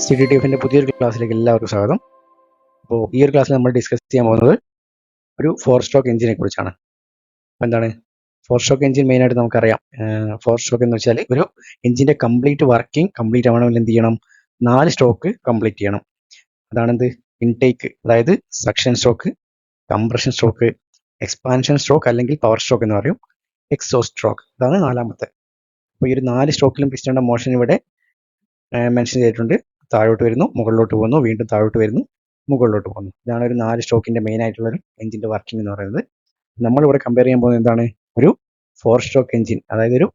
CDTFന്റെ പുതിയൊരു ക്ലാസ്സിലേക്ക് എല്ലാവർക്കും സ്വാഗതം. അപ്പോൾ ഈ ഒരു ക്ലാസ്സിൽ നമ്മൾ ഡിസ്കസ് ചെയ്യാൻ പോകുന്നത് ഒരു 4 സ്ട്രോക്ക് എഞ്ചിനെ കുറിച്ചാണ്. എന്താണ് 4 സ്ട്രോക്ക് എഞ്ചിൻ? മെയിനായിട്ട് നമുക്കറിയാം 4 സ്ട്രോക്ക് എന്ന് വെച്ചാൽ ഒരു എഞ്ചിൻ്റെ കംപ്ലീറ്റ് വർക്കിംഗ് കംപ്ലീറ്റ് ആവണമെങ്കിൽ എന്ത് ചെയ്യണം? 4 സ്ട്രോക്ക് കംപ്ലീറ്റ് ചെയ്യണം. അതാണെന്ത്? ഇൻടേക്ക്, അതായത് suction stroke, compression stroke, expansion stroke അല്ലെങ്കിൽ പവർ സ്ട്രോക്ക് എന്ന് പറയും, എക്സോസ്റ്റ് സ്ട്രോക്ക്. ഇതാണ് നാലാമത്തെ. അപ്പോൾ ഈ ഒരു 4 സ്ട്രോക്കിലും പിസ്റ്റണിൻ്റെ മോഷൻ ഇവിടെ മെൻഷൻ ചെയ്തിട്ടുണ്ട്. താഴോട്ട് വരുന്നു, മുകളിലോട്ട് പോകുന്നു, വീണ്ടും താഴോട്ട് വരുന്നു, മുകളിലോട്ട് പോകുന്നു. ഇതാണ് ഒരു 4 സ്ട്രോക്കിൻ്റെ മെയിൻ ആയിട്ടുള്ള ഒരു എഞ്ചിൻ്റെ വർക്കിംഗ് എന്ന് പറയുന്നത്. നമ്മളിവിടെ കമ്പയർ ചെയ്യാൻ പോകുന്നത് എന്താണ്? ഒരു 4 സ്ട്രോക്ക് എഞ്ചിൻ, അതായത് ഒരു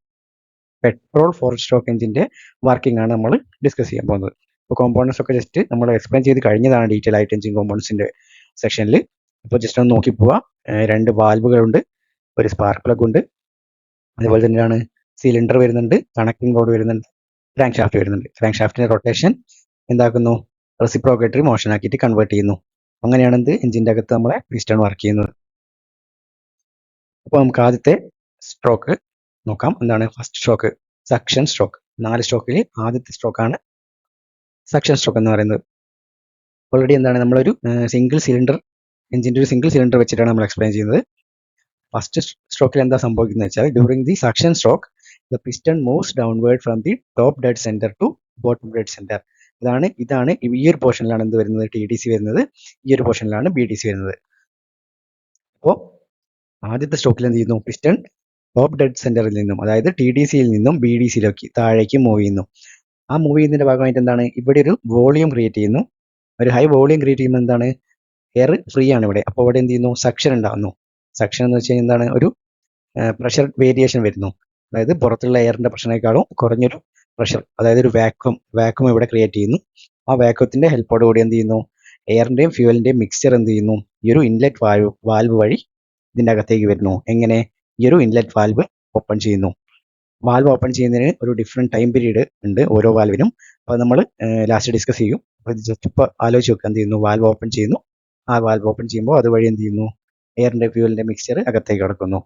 പെട്രോൾ 4 സ്ട്രോക്ക് എഞ്ചിൻ്റെ വർക്കിംഗ് ആണ് നമ്മൾ ഡിസ്കസ് ചെയ്യാൻ പോകുന്നത്. അപ്പോൾ കോമ്പോണൻസ് ഒക്കെ ജസ്റ്റ് നമ്മൾ എക്സ്പ്ലെയിൻ ചെയ്ത് കഴിഞ്ഞതാണ് ഡീറ്റെയിൽ ആയിട്ട് എഞ്ചിൻ കോമ്പോണൻസിൻ്റെ സെക്ഷനിൽ. അപ്പോൾ ജസ്റ്റ് ഒന്ന് നോക്കി പോവാം. 2 വാൽവുകളുണ്ട്, ഒരു സ്പാർക്ക് പ്ലഗ് ഉണ്ട്, അതുപോലെ തന്നെയാണ് സിലിണ്ടർ വരുന്നുണ്ട്, കണക്റ്റിംഗ് റോഡ് വരുന്നുണ്ട്, ക്രാങ്ക് ഷാഫ്റ്റ് വരുന്നുണ്ട്. ക്രാങ്ക് ഷാഫ്റ്റിന്റെ റൊട്ടേഷൻ എന്താക്കുന്നു? റെസിപ്രോക്കേറ്ററി മോഷൻ ആക്കിയിട്ട് കൺവേർട്ട് ചെയ്യുന്നു. അങ്ങനെയാണ് എന്ത്? എഞ്ചിൻ്റെ അകത്ത് നമ്മളെ പിസ്റ്റൺ വർക്ക് ചെയ്യുന്നത്. അപ്പോൾ നമുക്ക് ആദ്യത്തെ സ്ട്രോക്ക് നോക്കാം. എന്താണ് ഫസ്റ്റ് സ്ട്രോക്ക്? Suction stroke. 4 സ്ട്രോക്കിൽ ആദ്യത്തെ സ്ട്രോക്കാണ് സക്ഷൻ സ്ട്രോക്ക് എന്ന് പറയുന്നത്. ഓൾറെഡി എന്താണ്, നമ്മളൊരു സിംഗിൾ സിലിണ്ടർ എഞ്ചിൻ്റെ ഒരു സിംഗിൾ സിലിണ്ടർ വെച്ചിട്ടാണ് നമ്മൾ എക്സ്പ്ലെയിൻ ചെയ്യുന്നത്. ഫസ്റ്റ് സ്ട്രോക്കിൽ എന്താ സംഭവിക്കുന്നത് വെച്ചാൽ, during the suction stroke the piston moves downward from the top dead center to bottom dead center. ഇതാണ് ഈ ഒരു പോർഷനിലാണ് എന്ത് വരുന്നത്? TDC വരുന്നത്. ഈ ഒരു പോർഷനിലാണ് BDC വരുന്നത്. അപ്പോൾ ആദ്യത്തെ സ്ട്രോക്കിൽ എന്ത് ചെയ്യുന്നു? പിസ്റ്റൺ ടോപ്പ് ഡെഡ് സെന്ററിൽ നിന്നും, അതായത് TDCയിൽ നിന്നും BDCയിലേക്ക് താഴേക്ക് മൂവ് ചെയ്യുന്നു. ആ മൂവ് ചെയ്യുന്നതിന്റെ ഭാഗമായിട്ട് എന്താണ്? ഇവിടെ ഒരു വോളിയം ക്രിയേറ്റ് ചെയ്യുന്നു. ഒരു ഹൈ വോളിയം ക്രിയേറ്റ് ചെയ്യുമ്പോൾ എന്താണ്? എയർ ഫ്രീ ആണ് ഇവിടെ. അപ്പോൾ ഇവിടെ എന്ത് ചെയ്യുന്നു? സക്ഷൻ ഉണ്ടാകുന്നു. സക്ഷൻ എന്ന് വെച്ച് കഴിഞ്ഞാൽ എന്താണ്? ഒരു പ്രഷർ വേരിയേഷൻ വരുന്നു. അതായത് പുറത്തുള്ള എയറിന്റെ പ്രഷറിനേക്കാളും കുറഞ്ഞൊരു പ്രഷർ, അതായത് ഒരു വാക്വം ഇവിടെ ക്രിയേറ്റ് ചെയ്യുന്നു. ആ വാക്വത്തിന്റെ ഹെൽപ്പോട് കൂടി എന്ത് ചെയ്യുന്നു? എയറിന്റെയും ഫ്യൂവലിന്റെയും മിക്സ്ചർ എന്ത് ചെയ്യുന്നു? ഈ ഒരു ഇൻലെറ്റ് വാൽവ് വഴി ഇതിന്റെ അകത്തേക്ക് വരുന്നു. എങ്ങനെ? ഈ ഒരു ഇൻലെറ്റ് വാൽവ് ഓപ്പൺ ചെയ്യുന്നു. വാൽവ് ഓപ്പൺ ചെയ്യുന്നതിന് ഒരു ഡിഫറെന്റ് ടൈം പീരീഡ് ഉണ്ട് ഓരോ വാൽവിനും. അപ്പോൾ നമ്മൾ ലാസ്റ്റ് ഡിസ്കസ് ചെയ്യും. അപ്പോൾ ഇത് ജസ്റ്റ് ഇപ്പോൾ ആലോചിച്ച് നോക്കുക. എന്ത് ചെയ്യുന്നു? വാൽവ് ഓപ്പൺ ചെയ്യുന്നു. ആ വാൽവ് ഓപ്പൺ ചെയ്യുമ്പോൾ അതുവഴി എന്ത് ചെയ്യുന്നു? എയറിന്റെ ഫ്യൂവലിന്റെ മിക്സ്ചർ അകത്തേക്ക് കടക്കുന്നു.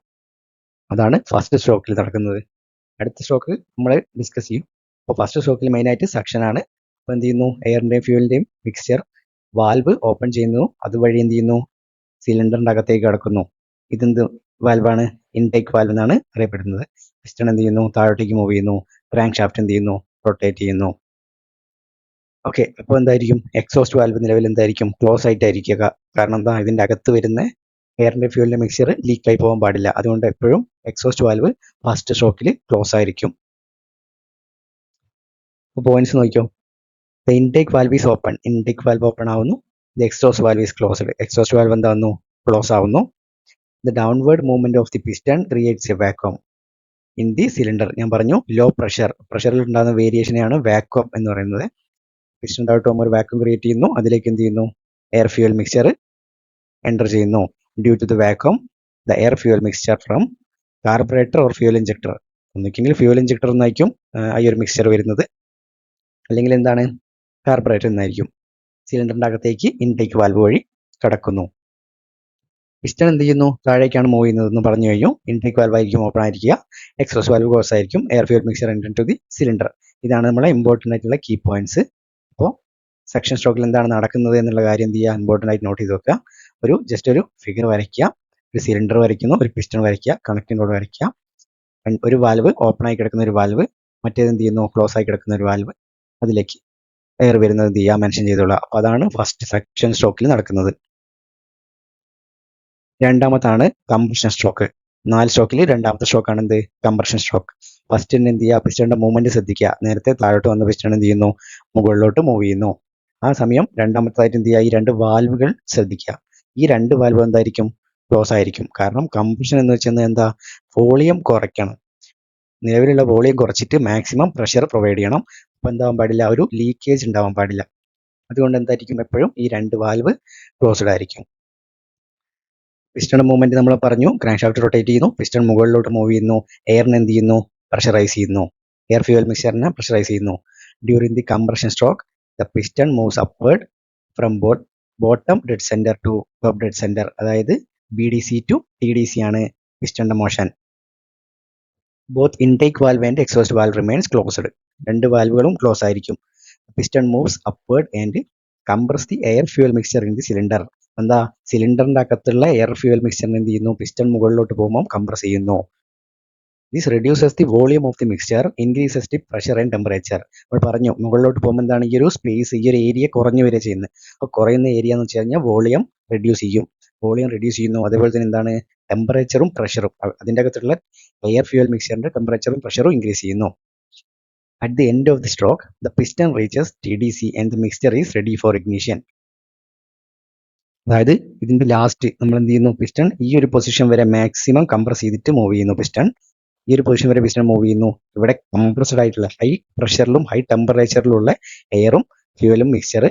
അതാണ് ഫസ്റ്റ് സ്ട്രോക്കിൽ നടക്കുന്നത്. അടുത്ത സ്ട്രോക്ക് നമ്മൾ ഡിസ്കസ് ചെയ്യും. അപ്പോൾ ഫസ്റ്റ് സ്ട്രോക്കിൽ മെയിനായിട്ട് സക്ഷൻ ആണ്. അപ്പോൾ എന്ത് ചെയ്യുന്നു? എയറിൻ്റെയും ഫ്യൂവലിൻ്റെയും മിക്സ്ചർ വാൽവ് ഓപ്പൺ ചെയ്യുന്നു. അതുവഴി എന്ത് ചെയ്യുന്നു? സിലിണ്ടറിൻ്റെ അകത്തേക്ക് കടക്കുന്നു. ഇതെന്ത് വാൽവാണ്? ഇൻടേക്ക് വാൽവ് എന്നാണ് അറിയപ്പെടുന്നത്. പിസ്റ്റൺ എന്ത് ചെയ്യുന്നു? താഴോട്ടേക്ക് മൂവ് ചെയ്യുന്നു. ക്രാങ്ക് ഷാഫ്റ്റ് എന്ത് ചെയ്യുന്നു? റൊട്ടേറ്റ് ചെയ്യുന്നു. ഓക്കെ, അപ്പോൾ എന്തായിരിക്കും? എക്സോസ്റ്റ് വാൽവ് നിലവിൽ എന്തായിരിക്കും? ക്ലോസ് ആയിട്ടായിരിക്കുക. കാരണം എന്താ? ഇതിൻ്റെ അകത്ത് വരുന്ന എയറിന്റെ ഫ്യൂവലിന്റെ മിക്സ്ചർ ലീക്കായി പോകാൻ പാടില്ല. അതുകൊണ്ട് എപ്പോഴും എക്സോസ്റ്റ് വാൽവ് ഫസ്റ്റ് സ്ട്രോക്കിൽ ക്ലോസ് ആയിരിക്കും. പോയിന്റ്സ് നോക്കിയോ. The intake valve is open. Intake valve open ആവുന്നു. The exhaust valve is closed. Exhaust valve എന്താവുന്നു? ക്ലോസ് ആവുന്നു. The downward movement of the piston creates a vacuum in the cylinder. ഞാൻ പറഞ്ഞു, law പ്രഷറിൽ ഉണ്ടാകുന്ന വേരിയേഷനെയാണ് vacuum എന്ന് പറയുന്നത്. Piston താഴോട്ട് പോകുമ്പോൾ ഒരു വാക്വം ക്രിയേറ്റ് ചെയ്യുന്നു. അതിലേക്ക് എന്ത് ചെയ്യുന്നു? എയർ ഫ്യൂവൽ മിക്സ്ചർ എൻ്റർ ചെയ്യുന്നു. Due to the vacuum, the air fuel mixture from carburetor or fuel injector, ഒന്നിക്കെങ്കിൽ ഫ്യൂവൽ ഇഞ്ചക്ടർ എന്നായിരിക്കും ഈ ഒരു മിക്സ്ചർ വരുന്നത്, അല്ലെങ്കിൽ എന്താണ്? കാർബറേറ്റർ എന്നായിരിക്കും. സിലിണ്ടറിന്റെ അകത്തേക്ക് ഇൻടേക്ക് വാൽവ് വഴി കടക്കുന്നു. പിസ്റ്റൺ എന്ത് ചെയ്യുന്നു? താഴേക്കാണ് മൂവ് ചെയ്യുന്നത് എന്ന് പറഞ്ഞു കഴിഞ്ഞു. ഇൻടേക്ക് വാൽവ് ആയിരിക്കും ഓപ്പൺ ആയിരിക്കുക. എക്സോസ്റ്റ് വാൽവ് ക്ലോസ് ആയിരിക്കും. Air fuel mixture enter to the cylinder. ഇതാണ് നമ്മളെ ഇമ്പോർട്ടൻ്റ് ആയിട്ടുള്ള കീ പോയിന്റ്സ്. അപ്പോൾ സെക്ഷൻ സ്ട്രോക്കിൽ എന്താണ് നടക്കുന്നത് എന്നുള്ള കാര്യം എന്ത് ചെയ്യുക? ഇമ്പോർട്ടൻ്റ് ആയിട്ട് നോട്ട് ചെയ്ത് വെക്കുക. ജസ്റ്റ് ഒരു ഫിഗർ വരയ്ക്കുക. ഒരു സിലിണ്ടർ വരയ്ക്കുന്നു, ഒരു പിസ്റ്റൺ വരയ്ക്കുക, കണക്റ്റിംഗ് റോഡ് വരയ്ക്കുക. ഒരു വാൽവ് ഓപ്പൺ ആയി കിടക്കുന്ന ഒരു വാൽവ്, മറ്റേത് എന്ത് ചെയ്യുന്നു? ക്ലോസ് ആയി കിടക്കുന്ന ഒരു വാൽവ്. അതിലേക്ക് എയർ വരുന്നത് എന്ത് ചെയ്യുക? മെൻഷൻ ചെയ്തോളാം. അപ്പോൾ അതാണ് ഫസ്റ്റ് സെക്ഷൻ സ്ട്രോക്കിൽ നടക്കുന്നത്. രണ്ടാമത്താണ് കംപ്രഷൻ സ്ട്രോക്ക്. 4 സ്ട്രോക്കിൽ രണ്ടാമത്തെ സ്ട്രോക്കാണ് എന്ത്? Compression stroke. ഫസ്റ്റ് എന്ത് ചെയ്യുക? പിസ്റ്റണിന്റെ മൂവ്മെന്റ് ശ്രദ്ധിക്കുക. നേരത്തെ താഴോട്ട് വന്ന പിസ്റ്റൺ എന്ത് ചെയ്യുന്നു? മുകളിലോട്ട് മൂവ് ചെയ്യുന്നു. ആ സമയം രണ്ടാമത്തായിട്ട് എന്ത് ചെയ്യുക? ഈ 2 വാൽവുകൾ ശ്രദ്ധിക്കുക. ഈ 2 വാൽവ് എന്തായിരിക്കും? ക്ലോസ് ആയിരിക്കും. കാരണം കംപ്രഷൻ എന്ന് വെച്ചാൽ എന്താ? വോളിയം കുറയ്ക്കണം. നിലവിലുള്ള വോളിയം കുറച്ചിട്ട് മാക്സിമം പ്രഷർ പ്രൊവൈഡ് ചെയ്യണം. അപ്പോൾ എന്താവാൻ പാടില്ല? ഒരു ലീക്കേജ് ഉണ്ടാവാൻ പാടില്ല. അതുകൊണ്ട് എന്തായിരിക്കും? എപ്പോഴും ഈ 2 വാൽവ് ക്ലോസ്ഡ് ആയിരിക്കും. പിസ്റ്റൺ മൂവ്മെന്റ് നമ്മൾ പറഞ്ഞു, ക്രാങ്ക് ഷാഫ്റ്റ് റൊട്ടേറ്റ് ചെയ്യുന്നു, പിസ്റ്റൺ മുകളിലോട്ട് മൂവ് ചെയ്യുന്നു, എയറിനെ എന്ത് ചെയ്യുന്നു? പ്രഷറൈസ് ചെയ്യുന്നു. എയർ ഫ്യൂവൽ മിക്സ്ചറിനെ പ്രഷറൈസ് ചെയ്യുന്നു. During the compression stroke the piston moves upward from bottom dead centre to top dead centre. അതായത് BDC ടു TDC ആണ് പിസ്റ്റണിന്റെ motion. Both intake valve and exhaust valve remains closed. 2 വാൽവുകളും close ആയിരിക്കും. piston moves upward and compress the air fuel mixture in the cylinder. എന്താ സിലിണ്ടറിന്റെ അകത്തുള്ള air fuel മിക്സ്ചറിന് എന്ത് ചെയ്യുന്നു, പിസ്റ്റൺ മുകളിലോട്ട് പോകുമ്പോൾ കംപ്രസ് ചെയ്യുന്നു. This reduces the volume of the mixture, increases the pressure and temperature. നമ്മൾ പറഞ്ഞു മുകളിലോട്ട് പോകുമ്പോൾ എന്താണ് ഈ ഒരു സ്പേസ്, ഈ ഒരു ഏരിയ കുറഞ്ഞു വരിക ചെയ്യുന്നത്. അപ്പോൾ കുറയുന്ന ഏരിയ എന്ന് വെച്ച് കഴിഞ്ഞാൽ വോളിയം റെഡ്യൂസ് ചെയ്യും, അതേപോലെ തന്നെ എന്താണ് ടെമ്പറേച്ചറും പ്രഷറും, അതിൻ്റെ അകത്തുള്ള എയർ ഫ്യൂവൽ മിക്സ്ചറിന്റെ ടെമ്പറേച്ചറും പ്രഷറും ഇൻക്രീസ് ചെയ്യുന്നു. At the end of the stroke the piston reaches TDC and the mixture is ready for ignition. അതായത് ഇതിന്റെ ലാസ്റ്റ് നമ്മൾ എന്ത് ചെയ്യുന്നു, പിസ്റ്റൺ ഈ ഒരു പൊസിഷൻ വരെ മാക്സിമം കംപ്രസ് ചെയ്തിട്ട് മൂവ് ചെയ്യുന്നു. പിസ്റ്റൺ ഈ ഒരു പൊസിഷൻ വരെ പിസ്റ്റൺ മൂവ് ചെയ്യുന്നു. ഇവിടെ കംപ്രസ്ഡ് ആയിട്ടുള്ള ഹൈ പ്രഷറിലും ഹൈ ടെമ്പറേച്ചറിലുള്ള എയറും ഫ്യൂവലും മിക്സ്ചർ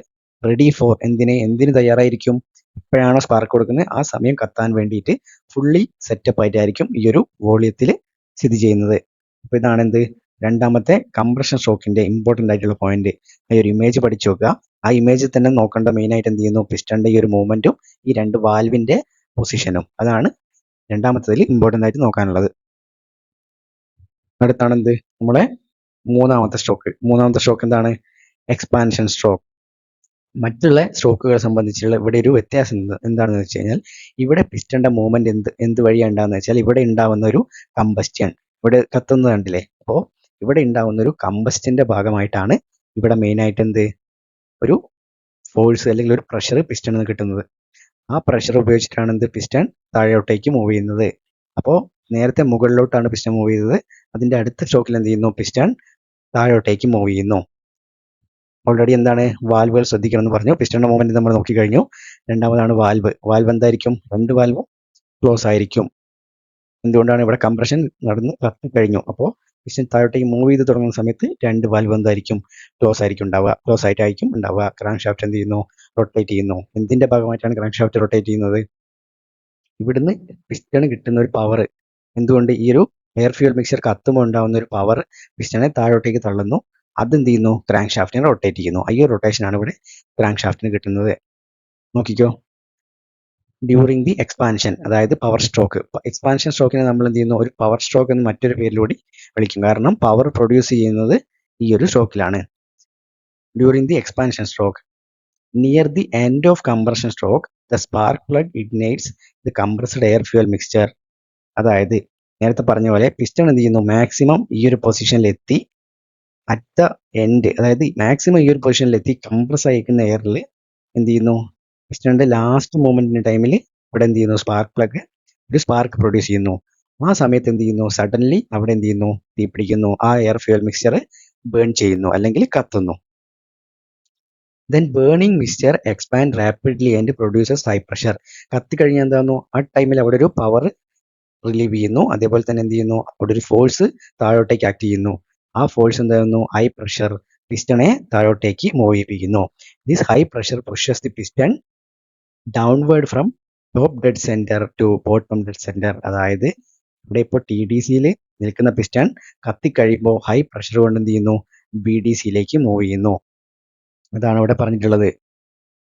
റെഡി ഫോർ എന്തിന് തയ്യാറായിരിക്കും, എപ്പോഴാണോ സ്പാർക്ക് കൊടുക്കുന്നത് ആ സമയം കത്താൻ വേണ്ടിയിട്ട് ഫുള്ളി സെറ്റപ്പ് ആയിട്ടായിരിക്കും ഈ ഒരു വോളിയത്തിൽ സ്ഥിതി ചെയ്യുന്നത്. അപ്പോൾ ഇതാണ് എന്ത്, രണ്ടാമത്തെ കംപ്രഷൻ സ്ട്രോക്കിന്റെ ഇമ്പോർട്ടൻ്റ് ആയിട്ടുള്ള പോയിന്റ്. ഈ ഒരു ഇമേജ് പഠിച്ചു നോക്കുക. ആ ഇമേജിൽ തന്നെ നോക്കേണ്ട മെയിൻ ആയിട്ട് എന്ത് ചെയ്യുന്നു, പിസ്റ്റന്റെ ഈ ഒരു മൂവ്മെന്റും ഈ രണ്ട് വാൽവിന്റെ പൊസിഷനും, അതാണ് രണ്ടാമത്തതിൽ ഇമ്പോർട്ടൻ്റ് ആയിട്ട് നോക്കാനുള്ളത്. അടുത്താണ് എന്ത്, നമ്മളെ മൂന്നാമത്തെ സ്ട്രോക്ക് എന്താണ്, എക്സ്പാൻഷൻ സ്ട്രോക്ക്. മറ്റുള്ള സ്ട്രോക്കുകളെ സംബന്ധിച്ചുള്ള ഇവിടെ ഒരു വ്യത്യാസം എന്താണെന്ന് വെച്ച് കഴിഞ്ഞാൽ, ഇവിടെ പിസ്റ്റന്റെ മൂവ്മെന്റ് എന്ത് വഴിയാണ് ഉണ്ടാകുന്നത് വെച്ചാൽ, ഇവിടെ ഉണ്ടാവുന്ന ഒരു കമ്പസ്റ്റൻ, ഇവിടെ കത്തുന്നത് കണ്ടില്ലേ, അപ്പോൾ ഇവിടെ ഉണ്ടാവുന്ന ഒരു കമ്പസ്റ്റിന്റെ ഭാഗമായിട്ടാണ് ഇവിടെ മെയിൻ ആയിട്ട് എന്ത്, ഒരു ഫോഴ്സ് അല്ലെങ്കിൽ ഒരു പ്രഷർ പിസ്റ്റണിൽ നിന്ന് കിട്ടുന്നത്. ആ പ്രഷർ ഉപയോഗിച്ചിട്ടാണ് എന്ത്, പിസ്റ്റൺ താഴോട്ടേക്ക് മൂവ് ചെയ്യുന്നത്. അപ്പോൾ നേരത്തെ മുകളിലോട്ടാണ് പിസ്റ്റൺ മൂവ് ചെയ്തത്, അതിന്റെ അടുത്ത സ്ട്രോക്കിൽ എന്ത് ചെയ്യുന്നു, പിസ്റ്റൺ താഴോട്ടേക്ക് മൂവ് ചെയ്യുന്നു. ഓൾറെഡി എന്താണ്, വാൽവുകൾ ശ്രദ്ധിക്കണം എന്ന് പറഞ്ഞു. പിസ്റ്റണിന്റെ മൂവ്മെന്റ് നമ്മൾ നോക്കിക്കഴിഞ്ഞു. രണ്ടാമതാണ് വാൽവ് എന്തായിരിക്കും, രണ്ട് വാൽവും ക്ലോസ് ആയിരിക്കും. എന്തുകൊണ്ടാണ്, ഇവിടെ കംപ്രഷൻ നടന്ന് കത്തിക്കഴിഞ്ഞു. അപ്പോൾ പിസ്റ്റൺ താഴോട്ടേക്ക് മൂവ് ചെയ്ത് തുടങ്ങുന്ന സമയത്ത് രണ്ട് വാൽവ് എന്തായിരിക്കും, ക്ലോസ് ആയിട്ടായിരിക്കും ഉണ്ടാവുക. ക്രാങ്ക് ഷാഫ്റ്റ് എന്ത് ചെയ്യുന്നു, റൊട്ടേറ്റ് ചെയ്യുന്നു. എന്തിന്റെ ഭാഗമായിട്ടാണ് ക്രാങ്ക് ഷാഫ്റ്റ് റൊട്ടേറ്റ് ചെയ്യുന്നത്, ഇവിടുന്ന് പിസ്റ്റണ് കിട്ടുന്ന ഒരു പവർ, എന്തുകൊണ്ട് ഈ ഒരു എയർ ഫ്യൂവൽ മിക്സ്ചർ കത്തുമ്പോൾ ഉണ്ടാകുന്ന ഒരു പവർ പിസ്റ്റനെ താഴോട്ടേക്ക് തള്ളുന്നു. അതെന്ത് ചെയ്യുന്നു, ക്രാങ്ക് ഷാഫ്റ്റിനെ റൊട്ടേറ്റ് ചെയ്യുന്നു. ഈ ഒരു റൊട്ടേഷനാണ് ഇവിടെ ക്രാങ്ക് ഷാഫ്റ്റിന് കിട്ടുന്നത്. നോക്കിക്കോ, ഡ്യൂറിങ് ദി എക്സ്പാൻഷൻ, അതായത് പവർ സ്ട്രോക്ക്. എക്സ്പാൻഷൻ സ്ട്രോക്കിനെ നമ്മൾ എന്ത് ചെയ്യുന്നു, ഒരു പവർ സ്ട്രോക്ക് എന്ന് മറ്റൊരു പേരിലൂടെ വിളിക്കും. കാരണം പവർ പ്രൊഡ്യൂസ് ചെയ്യുന്നത് ഈ ഒരു സ്ട്രോക്കിലാണ്. During the expansion stroke, near the end of compression stroke the spark plug ignites the compressed air fuel mixture. അതായത് നേരത്തെ പറഞ്ഞ പോലെ പിസ്റ്റൺ എന്ത് ചെയ്യുന്നു, മാക്സിമം ഈ ഒരു പൊസിഷനിലെത്തി അറ്റ് ദ എൻഡ്, അതായത് മാക്സിമം ഈ ഒരു പൊസിഷനിലെത്തി കംപ്രസ് ആയിരിക്കുന്ന എയറിൽ എന്ത് ചെയ്യുന്നു, പിസ്റ്റണിന്റെ ലാസ്റ്റ് മൂവ്മെന്റിന്റെ ടൈമിൽ ഇവിടെ എന്ത് ചെയ്യുന്നു, ഒരു സ്പാർക്ക് പ്രൊഡ്യൂസ് ചെയ്യുന്നു. ആ സമയത്ത് എന്ത് ചെയ്യുന്നു, സഡൻലി അവിടെ എന്ത് ചെയ്യുന്നു, തീ പിടിക്കുന്നു. ആ എയർ ഫ്യൂവൽ മിക്സ്ചർ ബേൺ ചെയ്യുന്നു, അല്ലെങ്കിൽ കത്തുന്നു. Then burning mixture expand rapidly and produces high pressure. കത്തിക്കഴിഞ്ഞാൽ എന്താകുന്നു, ആ ടൈമിൽ അവിടെ ഒരു പവർ റിലീവ് ചെയ്യുന്നു. അതേപോലെ തന്നെ എന്ത് ചെയ്യുന്നു, അവിടെ ഒരു ഫോഴ്സ് താഴോട്ടേക്ക് ആക്ട് ചെയ്യുന്നു. ആ ഫോഴ്സ് എന്താകുന്നു, ഹൈ പ്രഷർ പിസ്റ്റണെ താഴോട്ടേക്ക് മൂവ് ചെയ്യിപ്പിക്കുന്നു. This high pressure pushes the piston downward from top dead centre to bottom dead centre. അതായത് ഇവിടെ ഇപ്പോൾ TDCയിൽ നിൽക്കുന്ന പിസ്റ്റൺ കത്തിക്കഴിയുമ്പോൾ ഹൈ പ്രഷർ കൊണ്ട് എന്ത് ചെയ്യുന്നു, BDCയിലേക്ക് മൂവ് ചെയ്യുന്നു. അതാണ് ഇവിടെ പറഞ്ഞിട്ടുള്ളത്.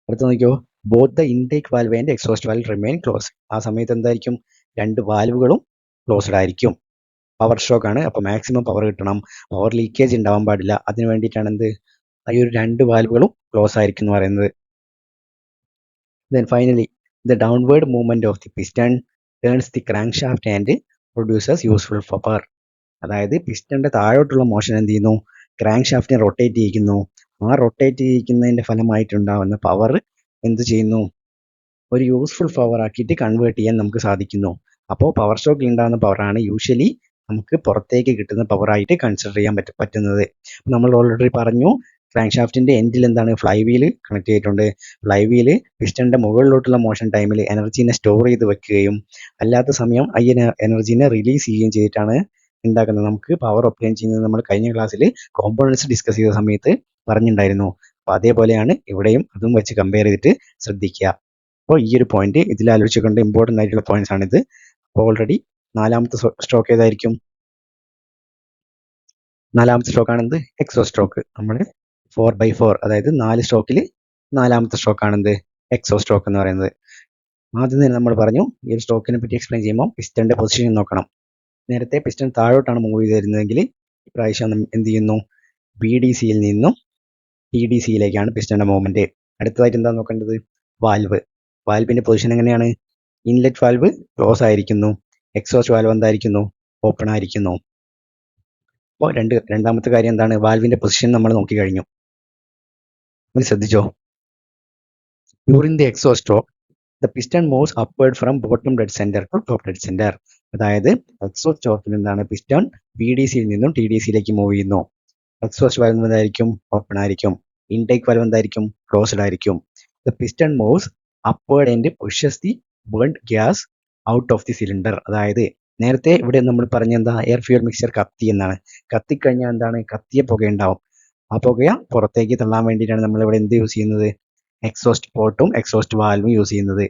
അടുത്ത് നോക്കിയോ, both the intake valve and exhaust valve remain close. ആ സമയത്ത് എന്തായിരിക്കും, രണ്ട് വാൽവുകളും ക്ലോസ്ഡ് ആയിരിക്കും. പവർ സ്ട്രോക്ക് ആണ്, അപ്പോൾ മാക്സിമം പവർ കിട്ടണം, പവർ ലീക്കേജ് ഉണ്ടാവാൻ പാടില്ല. അതിന് വേണ്ടിയിട്ടാണ് എന്ത്, ഈ ഒരു രണ്ട് വാൽവുകളും ക്ലോസ് ആയിരിക്കും എന്ന് പറയുന്നത്. Then finally, the downward movement of the piston turns the crankshaft and produces useful power. അതായത് പിസ്റ്റന്റെ താഴോട്ടുള്ള മോഷൻ എന്ത് ചെയ്യുന്നു, ക്രാങ്ക് ഷാഫ്റ്റിനെ റൊട്ടേറ്റ് ചെയ്യിക്കുന്നു. ആ റൊട്ടേറ്റ് ചെയ്യിക്കുന്നതിന്റെ ഫലമായിട്ടുണ്ടാവുന്ന പവർ എന്ത് ചെയ്യുന്നു, ഒരു യൂസ്ഫുൾ പവർ ആക്കിയിട്ട് കൺവേർട്ട് ചെയ്യാൻ നമുക്ക് സാധിക്കുന്നു. അപ്പോൾ പവർ സ്ട്രോക്കിൽ ഉണ്ടാകുന്ന പവറാണ് യൂഷ്വലി നമുക്ക് പുറത്തേക്ക് കിട്ടുന്ന പവറായിട്ട് കൺസിഡർ ചെയ്യാൻ പറ്റുന്നത്. നമ്മൾ ഓൾറെഡി പറഞ്ഞു, ക്രാങ്ക് ഷാഫ്റ്റിന്റെ എൻഡിൽ എന്താണ്, ഫ്ലൈ വീല് കണക്ട് ചെയ്തിട്ടുണ്ട്. ഫ്ലൈ വീല് പിസ്റ്റന്റെ മുകളിലോട്ടുള്ള മോഷൻ ടൈമിൽ എനർജീനെ സ്റ്റോർ ചെയ്ത് വെക്കുകയും അല്ലാത്ത സമയം ഈ എനർജീനെ റിലീസ് ചെയ്യുകയും ചെയ്തിട്ടാണ് ഉണ്ടാക്കുന്നത്. നമുക്ക് പവർ ഒപ്റ്റെയിൻ ചെയ്യുന്നത് നമ്മൾ കഴിഞ്ഞ ക്ലാസ്സിൽ കോമ്പോണൻസ് ഡിസ്കസ് ചെയ്ത സമയത്ത് പറഞ്ഞിട്ടുണ്ടായിരുന്നു. അപ്പോൾ അതേപോലെയാണ് ഇവിടെയും, അതും വെച്ച് കമ്പയർ ചെയ്തിട്ട് ശ്രദ്ധിക്കുക. അപ്പോൾ ഈ ഒരു പോയിന്റ് ഇതിൽ ആലോചിച്ചുകൊണ്ട് ഇമ്പോർട്ടൻ്റ് ആയിട്ടുള്ള പോയിന്റ്സ് ആണിത്. അപ്പോൾ ഓൾറെഡി നാലാമത്തെ സ്ട്രോക്ക് ഏതായിരിക്കും, നാലാമത്തെ സ്ട്രോക്ക് ആണെന്ത്, എക്സോ സ്ട്രോക്ക്. നമ്മൾ 4x4, അതായത് 4 സ്ട്രോക്കിൽ നാലാമത്തെ സ്ട്രോക്ക് ആണെന്ത്, എക്സോ സ്ട്രോക്ക് എന്ന് പറയുന്നത്. ആദ്യം തന്നെ നമ്മൾ പറഞ്ഞു, ഈ ഒരു സ്ട്രോക്കിനെ പറ്റി എക്സ്പ്ലെയിൻ ചെയ്യുമ്പോൾ പിസ്റ്റന്റെ പൊസിഷൻ നോക്കണം. നേരത്തെ പിസ്റ്റൺ താഴോട്ടാണ് മൂവ് ചെയ്ത് തരുന്നതെങ്കിൽ ഇപ്രാവശ്യം എന്ത് ചെയ്യുന്നു, BDCയിൽ നിന്നും ടി ഡി സിയിലേക്കാണ് പിസ്റ്റന്റെ മൂവ്മെന്റ്. അടുത്തതായിട്ട് എന്താ നോക്കേണ്ടത്? വാൽവ്. വാൽവിന്റെ പൊസിഷൻ എങ്ങനെയാണ്? ഇൻലെറ്റ് വാൽവ് ക്ലോസ് ആയിരിക്കുന്നു, എക്സോസ്റ്റ് വാൽവ് എന്തായിരിക്കുന്നു? ഓപ്പൺ ആയിരിക്കുന്നു. അപ്പോൾ രണ്ടാമത്തെ കാര്യം എന്താണ്? വാൽവിന്റെ പൊസിഷൻ നമ്മൾ നോക്കി കഴിഞ്ഞു. ഒന്ന് ശ്രദ്ധിച്ചോ. During the exhaust stroke the piston moves upward from bottom dead centre to top dead centre. അതായത് എക്സോസ്റ്റ് സ്ട്രോക്കിൽ എന്താണ്? പിസ്റ്റൺ ബി ഡി സിയിൽ നിന്നും ടി ഡി സിയിലേക്ക് മൂവ് ചെയ്യുന്നു. എക്സോസ്റ്റ് വാൽവ് എന്തായിരിക്കും? ഓപ്പൺ ആയിരിക്കും. ഇൻടേക്ക് വാൽവ് എന്തായിരിക്കും? ക്ലോസ്ഡ് ആയിരിക്കും. The piston moves upward and pushes the burned gas out of the cylinder. അതായത് നേരത്തെ ഇവിടെ നമ്മൾ പറഞ്ഞ എന്താ? എയർ ഫ്യൂൽ മിക്സ്ചർ കത്തി എന്നാണ്. കത്തിക്കഴിഞ്ഞാൽ എന്താണ്? കത്തിയ പുകയുണ്ടാവും. ആ പുകയ പുറത്തേക്ക് തള്ളാൻ വേണ്ടിയിട്ടാണ് നമ്മൾ ഇവിടെ എന്ത് യൂസ് ചെയ്യുന്നത്? എക്സോസ്റ്റ് പോർട്ടും എക്സോസ്റ്റ് വാൽവും യൂസ് ചെയ്യുന്നത്.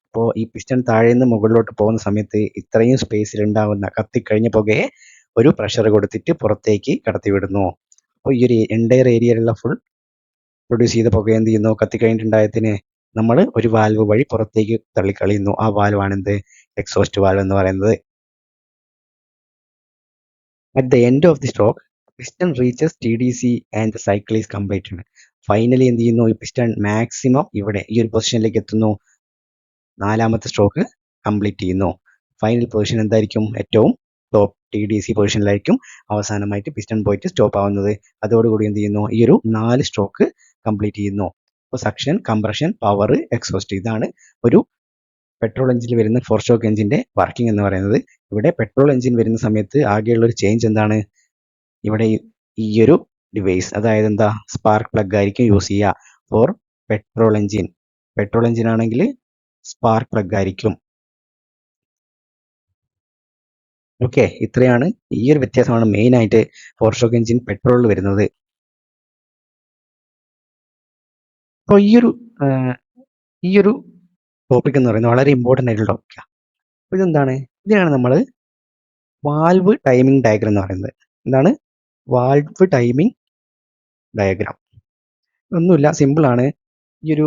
അപ്പോൾ ഈ പിസ്റ്റൺ താഴെ നിന്ന് മുകളിലോട്ട് പോകുന്ന സമയത്ത് ഇത്രയും സ്പേസിൽ ഉണ്ടാകുന്ന കത്തിക്കഴിഞ്ഞ പുകയെ ഒരു പ്രഷർ കൊടുത്തിട്ട് പുറത്തേക്ക് കടത്തിവിടുന്നു. അപ്പോൾ ഈ ഒരു എൻടയർ ഏരിയയിലുള്ള ഫുൾ പ്രൊഡ്യൂസ് ചെയ്ത പുക എന്ത് ചെയ്യുന്നു? കത്തിക്കഴിഞ്ഞിട്ടുണ്ടായതിന് നമ്മൾ ഒരു വാൽവ് വഴി പുറത്തേക്ക് തള്ളിക്കളയുന്നു. ആ വാൽവാണ് എന്ത്? എക്സോസ്റ്റ് വാൽവ് എന്ന് പറയുന്നത്. At the end of the stroke, piston reaches TDC and the cycle is completed. Finally എന്ത് ചെയ്യുന്നു? ഈ പിസ്റ്റൺ മാക്സിമം ഇവിടെ ഈ ഒരു പൊസിഷനിലേക്ക് എത്തുന്നു. നാലാമത്തെ സ്ട്രോക്ക് കംപ്ലീറ്റ് ചെയ്യുന്നു. ഫൈനൽ പൊസിഷൻ എന്തായിരിക്കും? ഏറ്റവും ടോപ്പ് TDC പൊസിഷനിലായിരിക്കും അവസാനമായിട്ട് പിസ്റ്റൺ പോയിട്ട് സ്റ്റോപ്പ് ആവുന്നത്. അതോടുകൂടി എന്ത് ചെയ്യുന്നു? ഈ ഒരു 4 സ്ട്രോക്ക് കംപ്ലീറ്റ് ചെയ്യുന്നു. അപ്പോൾ സക്ഷൻ, കംപ്രഷൻ, പവർ, എക്സോസ്റ്റ്, ഇതാണ് ഒരു പെട്രോൾ എഞ്ചിനിൽ വരുന്ന 4 സ്ട്രോക്ക് എഞ്ചിന്റെ വർക്കിംഗ് എന്ന് പറയുന്നത്. ഇവിടെ പെട്രോൾ എഞ്ചിൻ വരുന്ന സമയത്ത് ആകെയുള്ള ഒരു ചേഞ്ച് എന്താണ്? ഇവിടെ ഈ ഒരു ഡിവൈസ്, അതായത് എന്താ? സ്പാർക്ക് പ്ലഗ് ആയിരിക്കും യൂസ് ചെയ്യുക for petrol engine. Petrol engine ആണെങ്കിൽ സ്പാർക്ക് പ്ലഗ് ആയിരിക്കും. ഓക്കെ, ഇത്രയാണ്. ഈ ഒരു വ്യത്യാസമാണ് മെയിൻ ആയിട്ട് 4 സ്ട്രോക്ക് എഞ്ചിൻ പെട്രോളിൽ വരുന്നത്. അപ്പോൾ ഈ ഒരു ടോപ്പിക് എന്ന് പറയുന്നത് വളരെ ഇമ്പോർട്ടൻ്റ് ആയിട്ടുള്ള ടോപ്പിക്കാണ്. അപ്പോൾ ഇതെന്താണ്? ഇതിനാണ് നമ്മൾ വാൽവ് ടൈമിംഗ് ഡയഗ്രം എന്ന് പറയുന്നത്. എന്താണ്? Valve timing diagram. ഒന്നുമില്ല, സിമ്പിളാണ്. ഈ ഒരു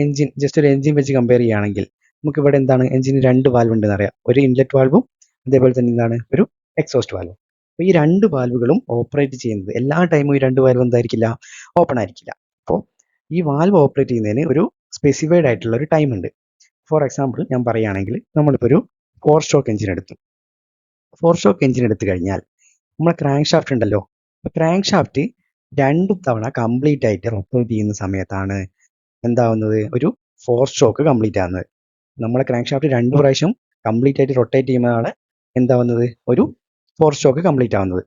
എഞ്ചിൻ, ജസ്റ്റ് ഒരു എഞ്ചിൻ വെച്ച് കമ്പയർ ചെയ്യുകയാണെങ്കിൽ നമുക്ക് ഇവിടെ എന്താണ്? എഞ്ചിന് 2 വാൽവ് ഉണ്ടെന്ന് അറിയാം. ഒരു ഇൻലെറ്റ് വാൽവും അതേപോലെ തന്നെ എന്താണ്? ഒരു എക്സോസ്റ്റ് വാൽവും. അപ്പോൾ ഈ 2 വാൽവുകളും ഓപ്പറേറ്റ് ചെയ്യുന്നത് എല്ലാ ടൈമും ഈ 2 വാൽവ് എന്തായിരിക്കില്ല? ഓപ്പൺ ആയിരിക്കില്ല. അപ്പോൾ ഈ വാൽവ് ഓപ്പറേറ്റ് ചെയ്യുന്നതിന് ഒരു സ്പെസിഫൈഡ് ആയിട്ടുള്ള ഒരു ടൈം ഉണ്ട്. ഫോർ എക്സാമ്പിൾ ഞാൻ പറയുകയാണെങ്കിൽ നമ്മളിപ്പോൾ ഒരു 4 സ്ട്രോക്ക് എഞ്ചിൻ എടുത്തു. 4 സ്ട്രോക്ക് എഞ്ചിൻ എടുത്തു കഴിഞ്ഞാൽ നമ്മളെ ക്രാങ്ക് ഷാഫ്റ്റ് ഉണ്ടല്ലോ, ക്രാങ്ക് ഷാഫ്റ്റ് 2 തവണ കംപ്ലീറ്റ് ആയിട്ട് റൊട്ടേറ്റ് ചെയ്യുന്ന സമയത്താണ് എന്താവുന്നത്? ഒരു 4 സ്ട്രോക്ക് കംപ്ലീറ്റ് ആവുന്നത്. നമ്മളെ ക്രാങ്ക് ഷാഫ്റ്റ് 2 പ്രാവശ്യം കംപ്ലീറ്റ് ആയിട്ട് റൊട്ടേറ്റ് ചെയ്യുമ്പോഴാണ് എന്താവുന്നത്? ഒരു 4 സ്ട്രോക്ക് കംപ്ലീറ്റ് ആവുന്നത്.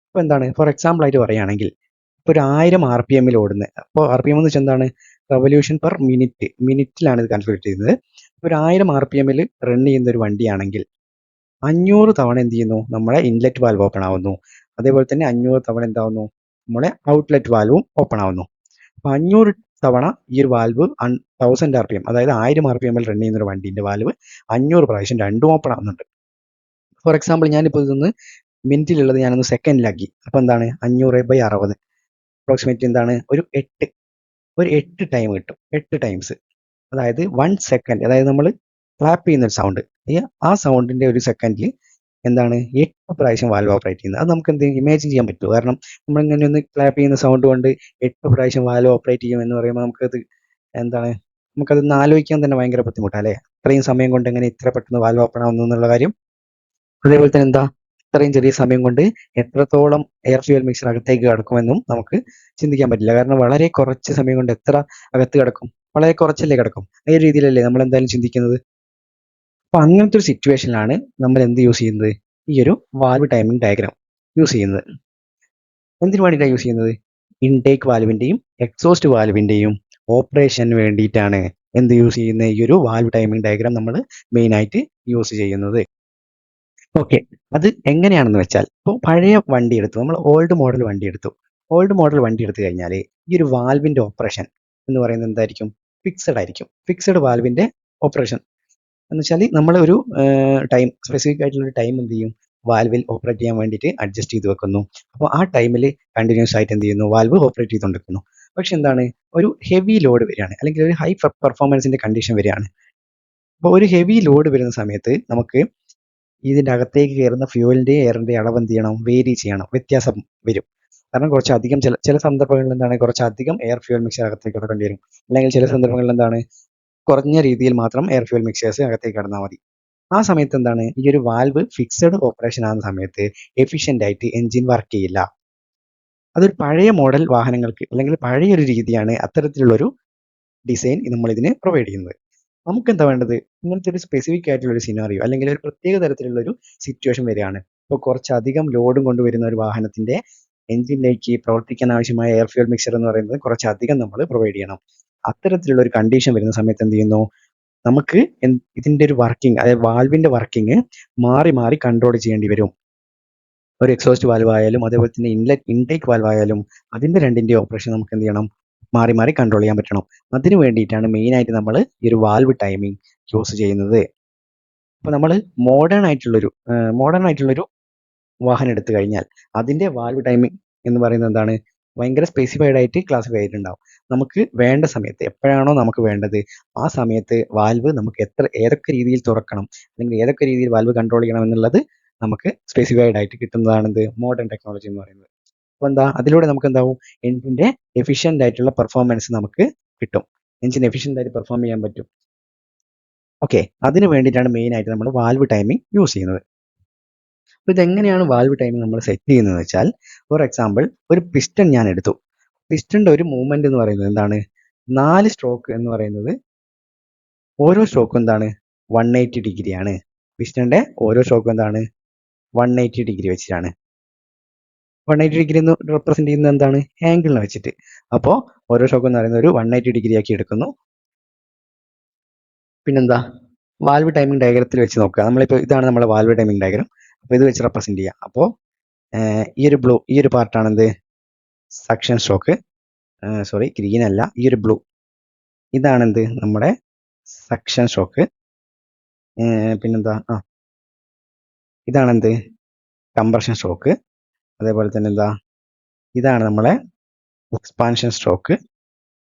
അപ്പോൾ എന്താണ്? ഫോർ എക്സാമ്പിൾ ആയിട്ട് പറയുകയാണെങ്കിൽ ഇപ്പോൾ ഒരു 1000 RPM ഓടുന്നത്. അപ്പോൾ RPM എന്ന് വെച്ചാൽ എന്താണ്? റെവല്യൂഷൻ പെർ മിനിറ്റ്, മിനിറ്റിലാണ് ഇത് കാൽക്കുലേറ്റ് ചെയ്യുന്നത്. ഒരു 1000 RPM റൺ ചെയ്യുന്ന ഒരു വണ്ടിയാണെങ്കിൽ 500 തവണ എന്ത് ചെയ്യുന്നു? നമ്മളെ ഇൻലെറ്റ് വാൽവ് ഓപ്പൺ ആവുന്നു. അതേപോലെ തന്നെ 500 തവണ എന്താവുന്നു? നമ്മളെ ഔട്ട്ലെറ്റ് വാൽവും ഓപ്പൺ ആവുന്നു. അപ്പോൾ 500 തവണ ഈ ഒരു വാൽവ് 1000 RPM, അതായത് 1000 RPM റൺ ചെയ്യുന്ന ഒരു വണ്ടീൻ്റെ വാൽവ് 500 പ്രാവശ്യം രണ്ടും ഓപ്പൺ ആവുന്നുണ്ട്. ഫോർ എക്സാമ്പിൾ ഞാനിപ്പോൾ ഇതൊന്ന് മിനിറ്റിലുള്ളത് ഞാനൊന്ന് സെക്കൻഡിലാക്കി. അപ്പോൾ എന്താണ്? 500/60 അപ്രോക്സിമേറ്റ് എന്താണ്? ഒരു 8 ടൈം കിട്ടും. 8 ടൈംസ്, അതായത് 1 സെക്കൻഡ്, അതായത് നമ്മൾ ക്ലാപ്പ് ചെയ്യുന്ന ഒരു സൗണ്ട്, ആ സൗണ്ടിന്റെ ഒരു സെക്കൻഡിൽ എന്താണ്? 8 പ്രാവശ്യം വാൽവ് ഓപ്പറേറ്റ് ചെയ്യുന്നത്. അത് നമുക്ക് എന്ത് ഇമാജിൻ ചെയ്യാൻ പറ്റുമോ? കാരണം നമ്മളിങ്ങനെ ഒന്ന് ക്ലാപ്പ് ചെയ്യുന്ന സൗണ്ട് കൊണ്ട് 8 പ്രാവശ്യം വാൽവ് ഓപ്പറേറ്റ് ചെയ്യും എന്ന് പറയുമ്പോൾ നമുക്കത് എന്താണ്? നമുക്കതൊന്ന് ആലോചിക്കാൻ തന്നെ ഭയങ്കര ബുദ്ധിമുട്ടാണ് അല്ലേ? ഇത്രയും സമയം കൊണ്ട് എങ്ങനെ ഇത്ര പെട്ടെന്ന് വാൽവ് ഓപ്പൺ ആവുന്നു എന്നുള്ള കാര്യം. അതേപോലെ തന്നെ എന്താ? ഇത്രയും ചെറിയ സമയം കൊണ്ട് എത്രത്തോളം എയർ ഫ്യൂൽ മിക്സർ അകത്തേക്ക് കിടക്കുമെന്നും നമുക്ക് ചിന്തിക്കാൻ പറ്റില്ല. കാരണം വളരെ കുറച്ച് സമയം കൊണ്ട് എത്ര അകത്ത് കിടക്കും? വളരെ കുറച്ചല്ലേ കിടക്കും. ഈ രീതിയിലല്ലേ നമ്മൾ എന്തായാലും ചിന്തിക്കുന്നത്. അപ്പോൾ അങ്ങനത്തെ ഒരു സിറ്റുവേഷനിലാണ് നമ്മൾ എന്ത് യൂസ് ചെയ്യുന്നത്? ഈ ഒരു വാൽവ് ടൈമിംഗ് ഡയഗ്രാം യൂസ് ചെയ്യുന്നത്. എന്തിനു വേണ്ടിയിട്ടാണ് യൂസ് ചെയ്യുന്നത്? ഇൻടേക്ക് വാൽവിൻ്റെയും എക്സോസ്റ്റ് വാൽവിൻ്റെയും ഓപ്പറേഷന് വേണ്ടിയിട്ടാണ് എന്ത് യൂസ് ചെയ്യുന്നത്? ഈ ഒരു വാൽവ് ടൈമിംഗ് ഡയഗ്രാം നമ്മൾ മെയിനായിട്ട് യൂസ് ചെയ്യുന്നത്. ഓക്കെ, അത് എങ്ങനെയാണെന്ന് വെച്ചാൽ, ഇപ്പോൾ പഴയ വണ്ടി എടുത്തു, നമ്മൾ ഓൾഡ് മോഡൽ വണ്ടി എടുത്തു. ഓൾഡ് മോഡൽ വണ്ടി എടുത്തു കഴിഞ്ഞാൽ ഈ ഒരു വാൽവിൻ്റെ ഓപ്പറേഷൻ എന്ന് പറയുന്നത് എന്തായിരിക്കും? ഫിക്സഡ് ആയിരിക്കും. ഫിക്സഡ് വാൽവിൻ്റെ ഓപ്പറേഷൻ എന്ന് വെച്ചാൽ നമ്മൾ ഒരു ടൈം, സ്പെസിഫിക് ആയിട്ടുള്ള ഒരു ടൈം എന്ത് ചെയ്യും? വാൽവിൽ ഓപ്പറേറ്റ് ചെയ്യാൻ വേണ്ടിയിട്ട് അഡ്ജസ്റ്റ് ചെയ്ത് വെക്കുന്നു. അപ്പോൾ ആ ടൈമിൽ കണ്ടിന്യൂസ് ആയിട്ട് എന്ത് ചെയ്യുന്നു? വാൽവ് ഓപ്പറേറ്റ് ചെയ്തുകൊണ്ടിരിക്കുന്നു. പക്ഷെ എന്താണ്? ഒരു ഹെവി ലോഡ് വരികയാണ്, അല്ലെങ്കിൽ ഒരു ഹൈ പെർഫോമൻസിൻ്റെ കണ്ടീഷൻ വരികയാണ്. അപ്പോൾ ഒരു ഹെവി ലോഡ് വരുന്ന സമയത്ത് നമുക്ക് ഇതിൻ്റെ അകത്തേക്ക് കയറുന്ന ഫ്യൂവലിൻ്റെയും എയറിൻ്റെയും അളവ് എന്ത് ചെയ്യണം? വേരി ചെയ്യണം, വ്യത്യാസം വരും. കാരണം കുറച്ചധികം ചില സന്ദർഭങ്ങളിൽ എന്താണ് കുറച്ചധികം എയർ ഫ്യൂൽ മിക്സർ അകത്തേക്ക് കിടക്കേണ്ടി വരും. അല്ലെങ്കിൽ ചില സന്ദർഭങ്ങളിൽ എന്താണ് കുറഞ്ഞ രീതിയിൽ മാത്രം എയർ ഫ്യൂൽ മിക്സേഴ്സ് അകത്തേക്ക് കടന്നാൽ മതി. ആ സമയത്ത് എന്താണ് ഈ ഒരു വാൽവ് ഫിക്സഡ് ഓപ്പറേഷൻ ആകുന്ന സമയത്ത് എഫിഷ്യന്റ് ആയിട്ട് എഞ്ചിൻ വർക്ക് ചെയ്യില്ല. അതൊരു പഴയ മോഡൽ വാഹനങ്ങൾക്ക് അല്ലെങ്കിൽ പഴയൊരു രീതിയാണ് അത്തരത്തിലുള്ളൊരു ഡിസൈൻ നമ്മൾ ഇതിന് പ്രൊവൈഡ് ചെയ്യുന്നത്. നമുക്ക് എന്താ വേണ്ടത്, ഇങ്ങനത്തെ ഒരു സ്പെസിഫിക് ആയിട്ടുള്ള ഒരു സിനാറിയോ അല്ലെങ്കിൽ ഒരു പ്രത്യേക തരത്തിലുള്ള ഒരു സിറ്റുവേഷൻ വരികയാണ്. ഇപ്പോൾ കുറച്ചധികം ലോഡും കൊണ്ടുവരുന്ന ഒരു വാഹനത്തിന്റെ എഞ്ചിനിലേക്ക് പ്രവർത്തിക്കാൻ ആവശ്യമായ എയർ ഫ്യൂൽ മിക്സർ എന്ന് പറയുന്നത് കുറച്ചധികം നമ്മൾ പ്രൊവൈഡ് ചെയ്യണം. അത്തരത്തിലുള്ള ഒരു കണ്ടീഷൻ വരുന്ന സമയത്ത് എന്ത് ചെയ്യുന്നു, നമുക്ക് ഇതിന്റെ ഒരു വർക്കിംഗ്, അതായത് വാൽവിന്റെ വർക്കിംഗ് മാറി മാറി കൺട്രോൾ ചെയ്യേണ്ടി വരും. ഒരു എക്സോസ്റ്റ് വാൽവ് ആയാലും അതേപോലെ തന്നെ ഇൻടേക്ക് വാൽവ് ആയാലും അതിന്റെ രണ്ടിന്റെ ഓപ്പറേഷൻ നമുക്ക് എന്ത് ചെയ്യണം, മാറി മാറി കൺട്രോൾ ചെയ്യാൻ പറ്റണം. അതിനു വേണ്ടിയിട്ടാണ് മെയിൻ ആയിട്ട് നമ്മൾ ഈ ഒരു വാൽവ് ടൈമിംഗ് യൂസ് ചെയ്യുന്നത്. അപ്പോൾ നമ്മൾ മോഡേൺ ആയിട്ടുള്ളൊരു വാഹനം എടുത്തു കഴിഞ്ഞാൽ അതിന്റെ വാൽവ് ടൈമിംഗ് എന്ന് പറയുന്നത് എന്താണ്, ഭയങ്കര സ്പെസിഫൈഡ് ആയിട്ട് ക്ലാസിഫൈ ആയിട്ടുണ്ടാവും. നമുക്ക് വേണ്ട സമയത്ത് എപ്പോഴാണോ നമുക്ക് വേണ്ടത് ആ സമയത്ത് വാൽവ് നമുക്ക് ഏതൊക്കെ രീതിയിൽ തുറക്കണം അല്ലെങ്കിൽ ഏതൊക്കെ രീതിയിൽ വാൽവ് കൺട്രോൾ ചെയ്യണം എന്നുള്ളത് നമുക്ക് സ്പെസിഫൈഡ് ആയിട്ട് കിട്ടുന്നതാണ് മോഡേൺ ടെക്നോളജി എന്ന് പറയുന്നത്. അപ്പോൾ എന്താ, അതിലൂടെ നമുക്ക് എന്താവും, എഞ്ചിന്റെ എഫിഷ്യന്റ് ആയിട്ടുള്ള പെർഫോമൻസ് നമുക്ക് കിട്ടും. എഞ്ചിൻ എഫിഷ്യന്റ് ആയിട്ട് പെർഫോം ചെയ്യാൻ പറ്റും. ഓക്കെ, അതിന് വേണ്ടിയിട്ടാണ് മെയിൻ ആയിട്ട് നമ്മൾ വാൽവ് ടൈമിംഗ് യൂസ് ചെയ്യുന്നത്. അപ്പോൾ ഇതെങ്ങനെയാണ് വാൽവ് ടൈമിംഗ് നമ്മൾ സെറ്റ് ചെയ്യുന്നത് വെച്ചാൽ, ഫോർ എക്സാമ്പിൾ ഒരു പിസ്റ്റൺ ഞാൻ എടുത്തു. പിസ്റ്റന്റെ ഒരു മൂവ്മെന്റ് എന്ന് പറയുന്നത് എന്താണ്, 4 സ്ട്രോക്ക് എന്ന് പറയുന്നത് ഓരോ സ്ട്രോക്കും എന്താണ് 180 ഡിഗ്രിയാണ്. പിസ്റ്റന്റെ ഓരോ സ്ട്രോക്കും എന്താണ് 180 ഡിഗ്രി വെച്ചിട്ടാണ്. 180 ഡിഗ്രി എന്ന് റെപ്രസെന്റ് ചെയ്യുന്നത് എന്താണ്, ആംഗിളിനെ വെച്ചിട്ട്. അപ്പോൾ ഓരോ സ്ട്രോക്ക് എന്ന് പറയുന്നത് ഒരു 180 ഡിഗ്രി ആക്കി എടുക്കുന്നു. പിന്നെന്താ, വാൽവ് ടൈമിംഗ് ഡയഗ്രത്തിൽ വെച്ച് നോക്കുക. നമ്മളിപ്പോൾ ഇതാണ് നമ്മളെ വാൽവ് ടൈമിംഗ് ഡയഗ്രം. അപ്പോൾ ഇത് വെച്ച് റെപ്രസെന്റ് ചെയ്യുക. അപ്പോൾ ഈ ഒരു പാർട്ടാണ് എന്ത്, സക്ഷൻ സ്ട്രോക്ക്. സോറി, ഗ്രീൻ അല്ല, ഈ ഒരു ബ്ലൂ ഇതാണെന്ത് നമ്മുടെ സക്ഷൻ സ്ട്രോക്ക്. പിന്നെന്താ, ഇതാണെന്ത് കംപ്രഷൻ സ്ട്രോക്ക്. അതേപോലെ തന്നെ എന്താ, ഇതാണ് നമ്മളെ എക്സ്പാൻഷൻ സ്ട്രോക്ക്.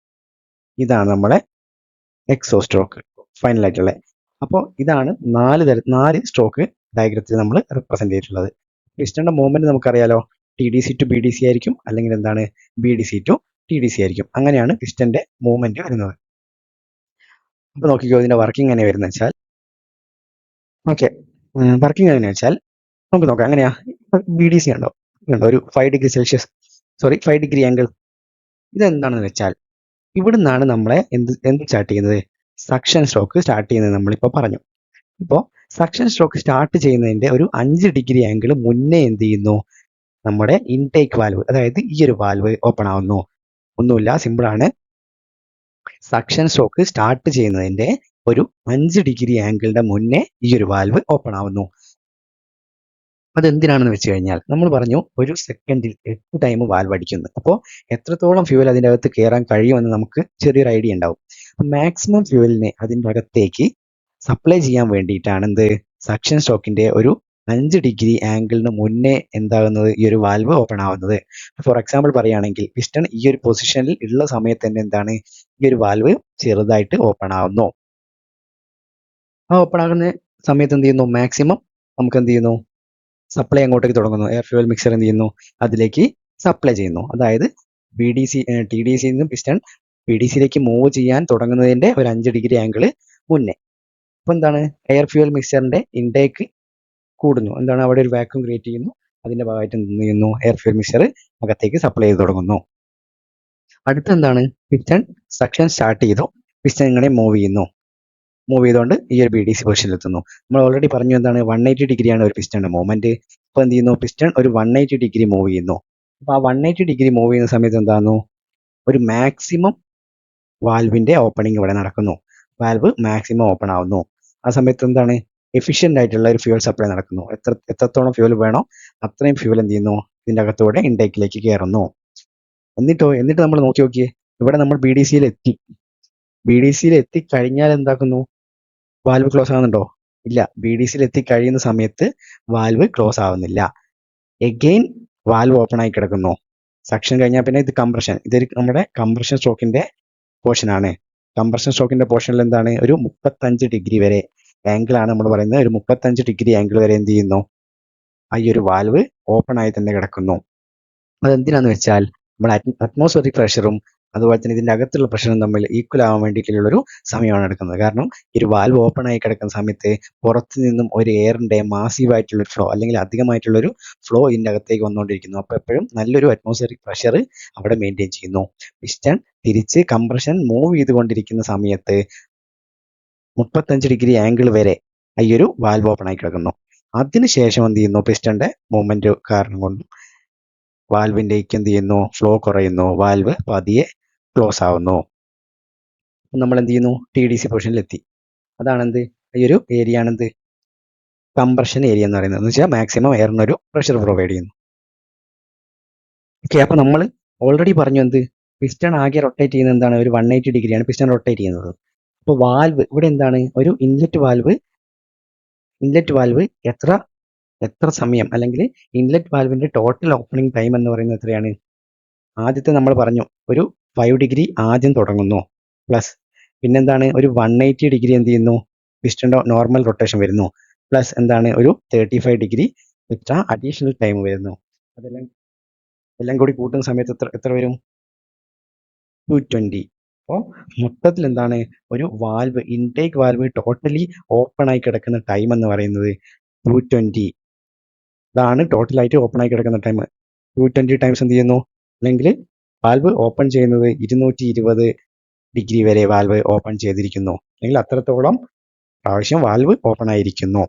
ഇതാണ് നമ്മളെ എക്സോസ്റ്റ് സ്ട്രോക്ക് ഫൈനലായിട്ടുള്ള. അപ്പോൾ ഇതാണ് 4 സ്ട്രോക്ക് ഡയഗ്രത്തിൽ നമ്മൾ റെപ്രസെന്റ് ചെയ്തിട്ടുള്ളത്. പിസ്റ്റന്റെ മൂവ്മെന്റ് നമുക്കറിയാലോ, TDC ടു BDC ആയിരിക്കും, അല്ലെങ്കിൽ എന്താണ് BDC ടു TDC ആയിരിക്കും. അങ്ങനെയാണ് പിസ്റ്റന്റെ മൂവ്മെന്റ് വരുന്നത്. അപ്പോൾ നോക്കിക്കോ, ഇതിന്റെ വർക്കിംഗ് എങ്ങനെ വരുന്നത് വെച്ചാൽ, ഓക്കെ, വർക്കിംഗ് എങ്ങനെയാ വെച്ചാൽ നമുക്ക് നോക്കാം. എങ്ങനെയാ, BDC ഉണ്ടോ, ഒരു 5 degree Celsius, sorry 5 degree angle. ഇതെന്താണെന്ന് വെച്ചാൽ ഇവിടുന്നാണ് നമ്മളെ എന്ത് സ്റ്റാർട്ട് ചെയ്യുന്നത്, സക്ഷൻ സ്ട്രോക്ക് സ്റ്റാർട്ട് ചെയ്യുന്നത് നമ്മളിപ്പോൾ പറഞ്ഞു. ഇപ്പോൾ സക്ഷൻ സ്ട്രോക്ക് സ്റ്റാർട്ട് ചെയ്യുന്നതിന്റെ ഒരു 5 ഡിഗ്രി ആംഗിൾ മുന്നേ എന്ത് ചെയ്യുന്നു, നമ്മുടെ ഇൻടേക്ക് വാൽവ്, അതായത് ഈ ഒരു വാൽവ് ഓപ്പൺ ആവുന്നു. ഒന്നുമില്ല, സിമ്പിൾ ആണ്. സക്ഷൻ സ്ട്രോക്ക് സ്റ്റാർട്ട് ചെയ്യുന്നതിന്റെ ഒരു 5 ഡിഗ്രി ആംഗിളിന്റെ മുന്നേ ഈ ഒരു വാൽവ് ഓപ്പൺ ആവുന്നു. അതെന്തിനാണെന്ന് വെച്ച് കഴിഞ്ഞാൽ, നമ്മൾ പറഞ്ഞു ഒരു സെക്കൻഡിൽ 8 ടൈം വാൽവ് അടിക്കുന്നു. അപ്പോൾ എത്രത്തോളം ഫ്യൂവൽ അതിൻ്റെ അകത്ത് കയറാൻ കഴിയുമെന്ന് നമുക്ക് ചെറിയൊരു ഐഡിയ ഉണ്ടാവും. മാക്സിമം ഫ്യൂവലിനെ അതിൻ്റെ അകത്തേക്ക് സപ്ലൈ ചെയ്യാൻ വേണ്ടിയിട്ടാണ് എന്ത്, സക്ഷൻ സ്ട്രോക്കിന്റെ ഒരു 5 ഡിഗ്രി ആംഗിളിന് മുന്നേ എന്താകുന്നത്, ഈ ഒരു വാൽവ് ഓപ്പൺ ആവുന്നത്. ഫോർ എക്സാമ്പിൾ പറയുകയാണെങ്കിൽ, പിസ്റ്റൺ ഈ ഒരു പൊസിഷനിൽ ഉള്ള സമയത്ത് തന്നെ എന്താണ്, ഈ ഒരു വാൽവ് ചെറുതായിട്ട് ഓപ്പൺ ആവുന്നു. ആ ഓപ്പൺ ആകുന്ന സമയത്ത് എന്ത് ചെയ്യുന്നു, മാക്സിമം നമുക്ക് എന്ത് ചെയ്യുന്നു, സപ്ലൈ അങ്ങോട്ടേക്ക് തുടങ്ങുന്നു. എയർ ഫ്യൂവൽ മിക്സർ എന്ത് ചെയ്യുന്നു, അതിലേക്ക് സപ്ലൈ ചെയ്യുന്നു. അതായത് TDC നിന്ന് പിസ്റ്റൺ BDCയിലേക്ക് മൂവ് ചെയ്യാൻ തുടങ്ങുന്നതിന്റെ ഒരു 5 ഡിഗ്രി ആംഗിൾ മുന്നേ. അപ്പോൾ എന്താണ്, എയർ ഫ്യൂവൽ മിക്സറിന്റെ ഇൻടേക്ക് കൂടുന്നു. എന്താണ്, അവിടെ ഒരു വാക്യൂം ക്രിയേറ്റ് ചെയ്യുന്നു. അതിന്റെ ഭാഗമായിട്ട് എന്ത് ചെയ്യുന്നു, എയർ ഫ്യൂവൽ മിക്സർ അകത്തേക്ക് സപ്ലൈ ചെയ്ത് തുടങ്ങുന്നു. അടുത്ത എന്താണ്, പിസ്റ്റൺ സക്ഷൻ സ്റ്റാർട്ട് ചെയ്തു, പിസ്റ്റൺ ഇങ്ങനെ മൂവ് ചെയ്തുകൊണ്ട് ഈ ഒരു BDC പൊസിഷനിൽ എത്തുന്നു. നമ്മൾ ഓൾറെഡി പറഞ്ഞു എന്താണ്, 180 ഡിഗ്രിയാണ് ഒരു പിസ്റ്റന്റെ മൂവ്മെന്റ്. ഇപ്പോൾ എന്ത് ചെയ്യുന്നു, പിസ്റ്റൺ ഒരു 180 ഡിഗ്രി മൂവ് ചെയ്യുന്നു. അപ്പോൾ ആ 180 ഡിഗ്രി മൂവ് ചെയ്യുന്ന സമയത്ത് എന്താകുന്നു, ഒരു മാക്സിമം വാൽവിന്റെ ഓപ്പണിംഗ് ഇവിടെ നടക്കുന്നു. വാൽവ് മാക്സിമം ഓപ്പൺ ആവുന്നു. ആ സമയത്ത് എന്താണ്, എഫിഷ്യന്റ് ആയിട്ടുള്ള ഒരു ഫ്യൂവൽ സപ്ലൈ നടക്കുന്നു. എത്രത്തോളം ഫ്യൂവൽ വേണോ അത്രയും ഫ്യൂവൽ എന്ത് ചെയ്യുന്നു, ഇതിന്റെ അകത്തൂടെ ഇൻടേക്കിലേക്ക് കയറുന്നു. എന്നിട്ട് നമ്മൾ നോക്കിയേ, ഇവിടെ നമ്മൾ BDCയിൽ എത്തിക്കഴിഞ്ഞാൽ എന്താക്കുന്നു, വാൽവ് ക്ലോസ് ആവുന്നുണ്ടോ, ഇല്ല. BDCയിൽ എത്തിക്കഴിയുന്ന സമയത്ത് വാൽവ് ക്ലോസ് ആവുന്നില്ല. എഗെയിൻ വാൽവ് ഓപ്പൺ ആയി കിടക്കുന്നു. സക്ഷൻ കഴിഞ്ഞാൽ പിന്നെ ഇത് കംപ്രഷൻ, ഇതൊരു നമ്മുടെ കംപ്രഷൻ സ്ട്രോക്കിന്റെ പോർഷൻ ആണ്. കംപ്രഷൻ സ്ട്രോക്കിന്റെ പോർഷനിൽ എന്താണ്, ഒരു 35 ഡിഗ്രി വരെ ആംഗിൾ ആണ് നമ്മൾ പറയുന്നത്. ഒരു 35 ഡിഗ്രി ആംഗിൾ വരെ എന്ത് ചെയ്യുന്നു, ഈ ഒരു വാൽവ് ഓപ്പൺ ആയി തന്നെ കിടക്കുന്നു. അതെന്തിനാന്ന് വെച്ചാൽ നമ്മുടെ അറ്റ്മോസ്ഫിയറിക് പ്രഷറും അതുപോലെ തന്നെ ഇതിന്റെ അകത്തുള്ള പ്രഷറും തമ്മിൽ ഈക്വൽ ആവാൻ വേണ്ടിയിട്ടുള്ളൊരു സമയമാണ് എടുക്കുന്നത്. കാരണം ഈ ഒരു വാൽവ് ഓപ്പൺ ആയി കിടക്കുന്ന സമയത്ത് പുറത്തു നിന്നും ഒരു എയറിന്റെ മാസീവ് ആയിട്ടുള്ള ഫ്ലോ അല്ലെങ്കിൽ അധികമായിട്ടുള്ളൊരു ഫ്ലോ ഇതിന്റെ അകത്തേക്ക് വന്നുകൊണ്ടിരിക്കുന്നു. അപ്പോൾ എപ്പോഴും നല്ലൊരു അറ്റ്മോസ്ഫിയറിക് പ്രഷർ അവിടെ മെയിൻറ്റെയിൻ ചെയ്യുന്നു. പിസ്റ്റൺ തിരിച്ച് കംപ്രഷൻ മൂവ് ചെയ്തുകൊണ്ടിരിക്കുന്ന സമയത്ത് 35 ഡിഗ്രി ആംഗിൾ വരെ ഈ ഒരു വാൽവ് ഓപ്പൺ ആയി കിടക്കുന്നു. അതിനുശേഷം എന്ത് ചെയ്യുന്നു, പിസ്റ്റന്റെ മൂവ്മെന്റ് കാരണം കൊണ്ട് വാൽവിൻ്റെക്ക് എന്ത് ചെയ്യുന്നു, ഫ്ലോ കുറയുന്നു, വാൽവ് പതിയെ ക്ലോസ് ആവുന്നു. നമ്മൾ എന്ത് ചെയ്യുന്നു, TDC പൊസിഷനിലെത്തി. അതാണെന്ത്, ഈ ഒരു ഏരിയ ആണെന്ത്, കംപ്രഷൻ ഏരിയ എന്ന് പറയുന്നത്. എന്ന് വെച്ചാൽ മാക്സിമം എയറിനൊരു പ്രഷർ പ്രൊവൈഡ് ചെയ്യുന്നു. ഓക്കെ, അപ്പൊ നമ്മൾ ഓൾറെഡി പറഞ്ഞു എന്ത്, പിസ്റ്റൺ ആകെ റൊട്ടേറ്റ് ചെയ്യുന്നത് എന്താണ്, ഒരു 180 ഡിഗ്രിയാണ് പിസ്റ്റൺ റൊട്ടേറ്റ് ചെയ്യുന്നത്. അപ്പോൾ വാൽവ് ഇവിടെ എന്താണ്, ഒരു ഇൻലെറ്റ് വാൽവ് എത്ര സമയം, അല്ലെങ്കിൽ ഇൻലെറ്റ് വാൽവിന്റെ ടോട്ടൽ ഓപ്പണിംഗ് ടൈം എന്ന് പറയുന്നത് എത്രയാണ്? ആദ്യത്തെ നമ്മൾ പറഞ്ഞു ഒരു 5 ഡിഗ്രി ആദ്യം തുടങ്ങുന്നു, പ്ലസ് പിന്നെന്താണ് ഒരു 180 ഡിഗ്രി എന്ത് ചെയ്യുന്നു, പിസ്റ്റന്റെ നോർമൽ റൊട്ടേഷൻ വരുന്നു, പ്ലസ് എന്താണ് ഒരു 35 ഡിഗ്രി എക്സ്ട്രാ അഡീഷണൽ ടൈം വരുന്നു. എല്ലാം കൂടി കൂട്ടുന്ന സമയത്ത് എത്ര വരും? 220. അപ്പോൾ മൊത്തത്തിൽ എന്താണ്, ഒരു valve, intake valve totally open ആയി കിടക്കുന്ന ടൈം എന്ന് പറയുന്നത് 220. ഇതാണ് ടോട്ടലായിട്ട് ഓപ്പൺ ആയി കിടക്കുന്ന ടൈം. 220 ടൈംസ് എന്ത് ചെയ്യുന്നു, അല്ലെങ്കിൽ വാൽവ് ഓപ്പൺ ചെയ്യുന്നത് 220 ഡിഗ്രി വരെ വാൽവ് ഓപ്പൺ ചെയ്തിരിക്കുന്നു, അല്ലെങ്കിൽ അത്രത്തോളം പ്രാവശ്യം വാൽവ് ഓപ്പൺ ആയിരിക്കുന്നു.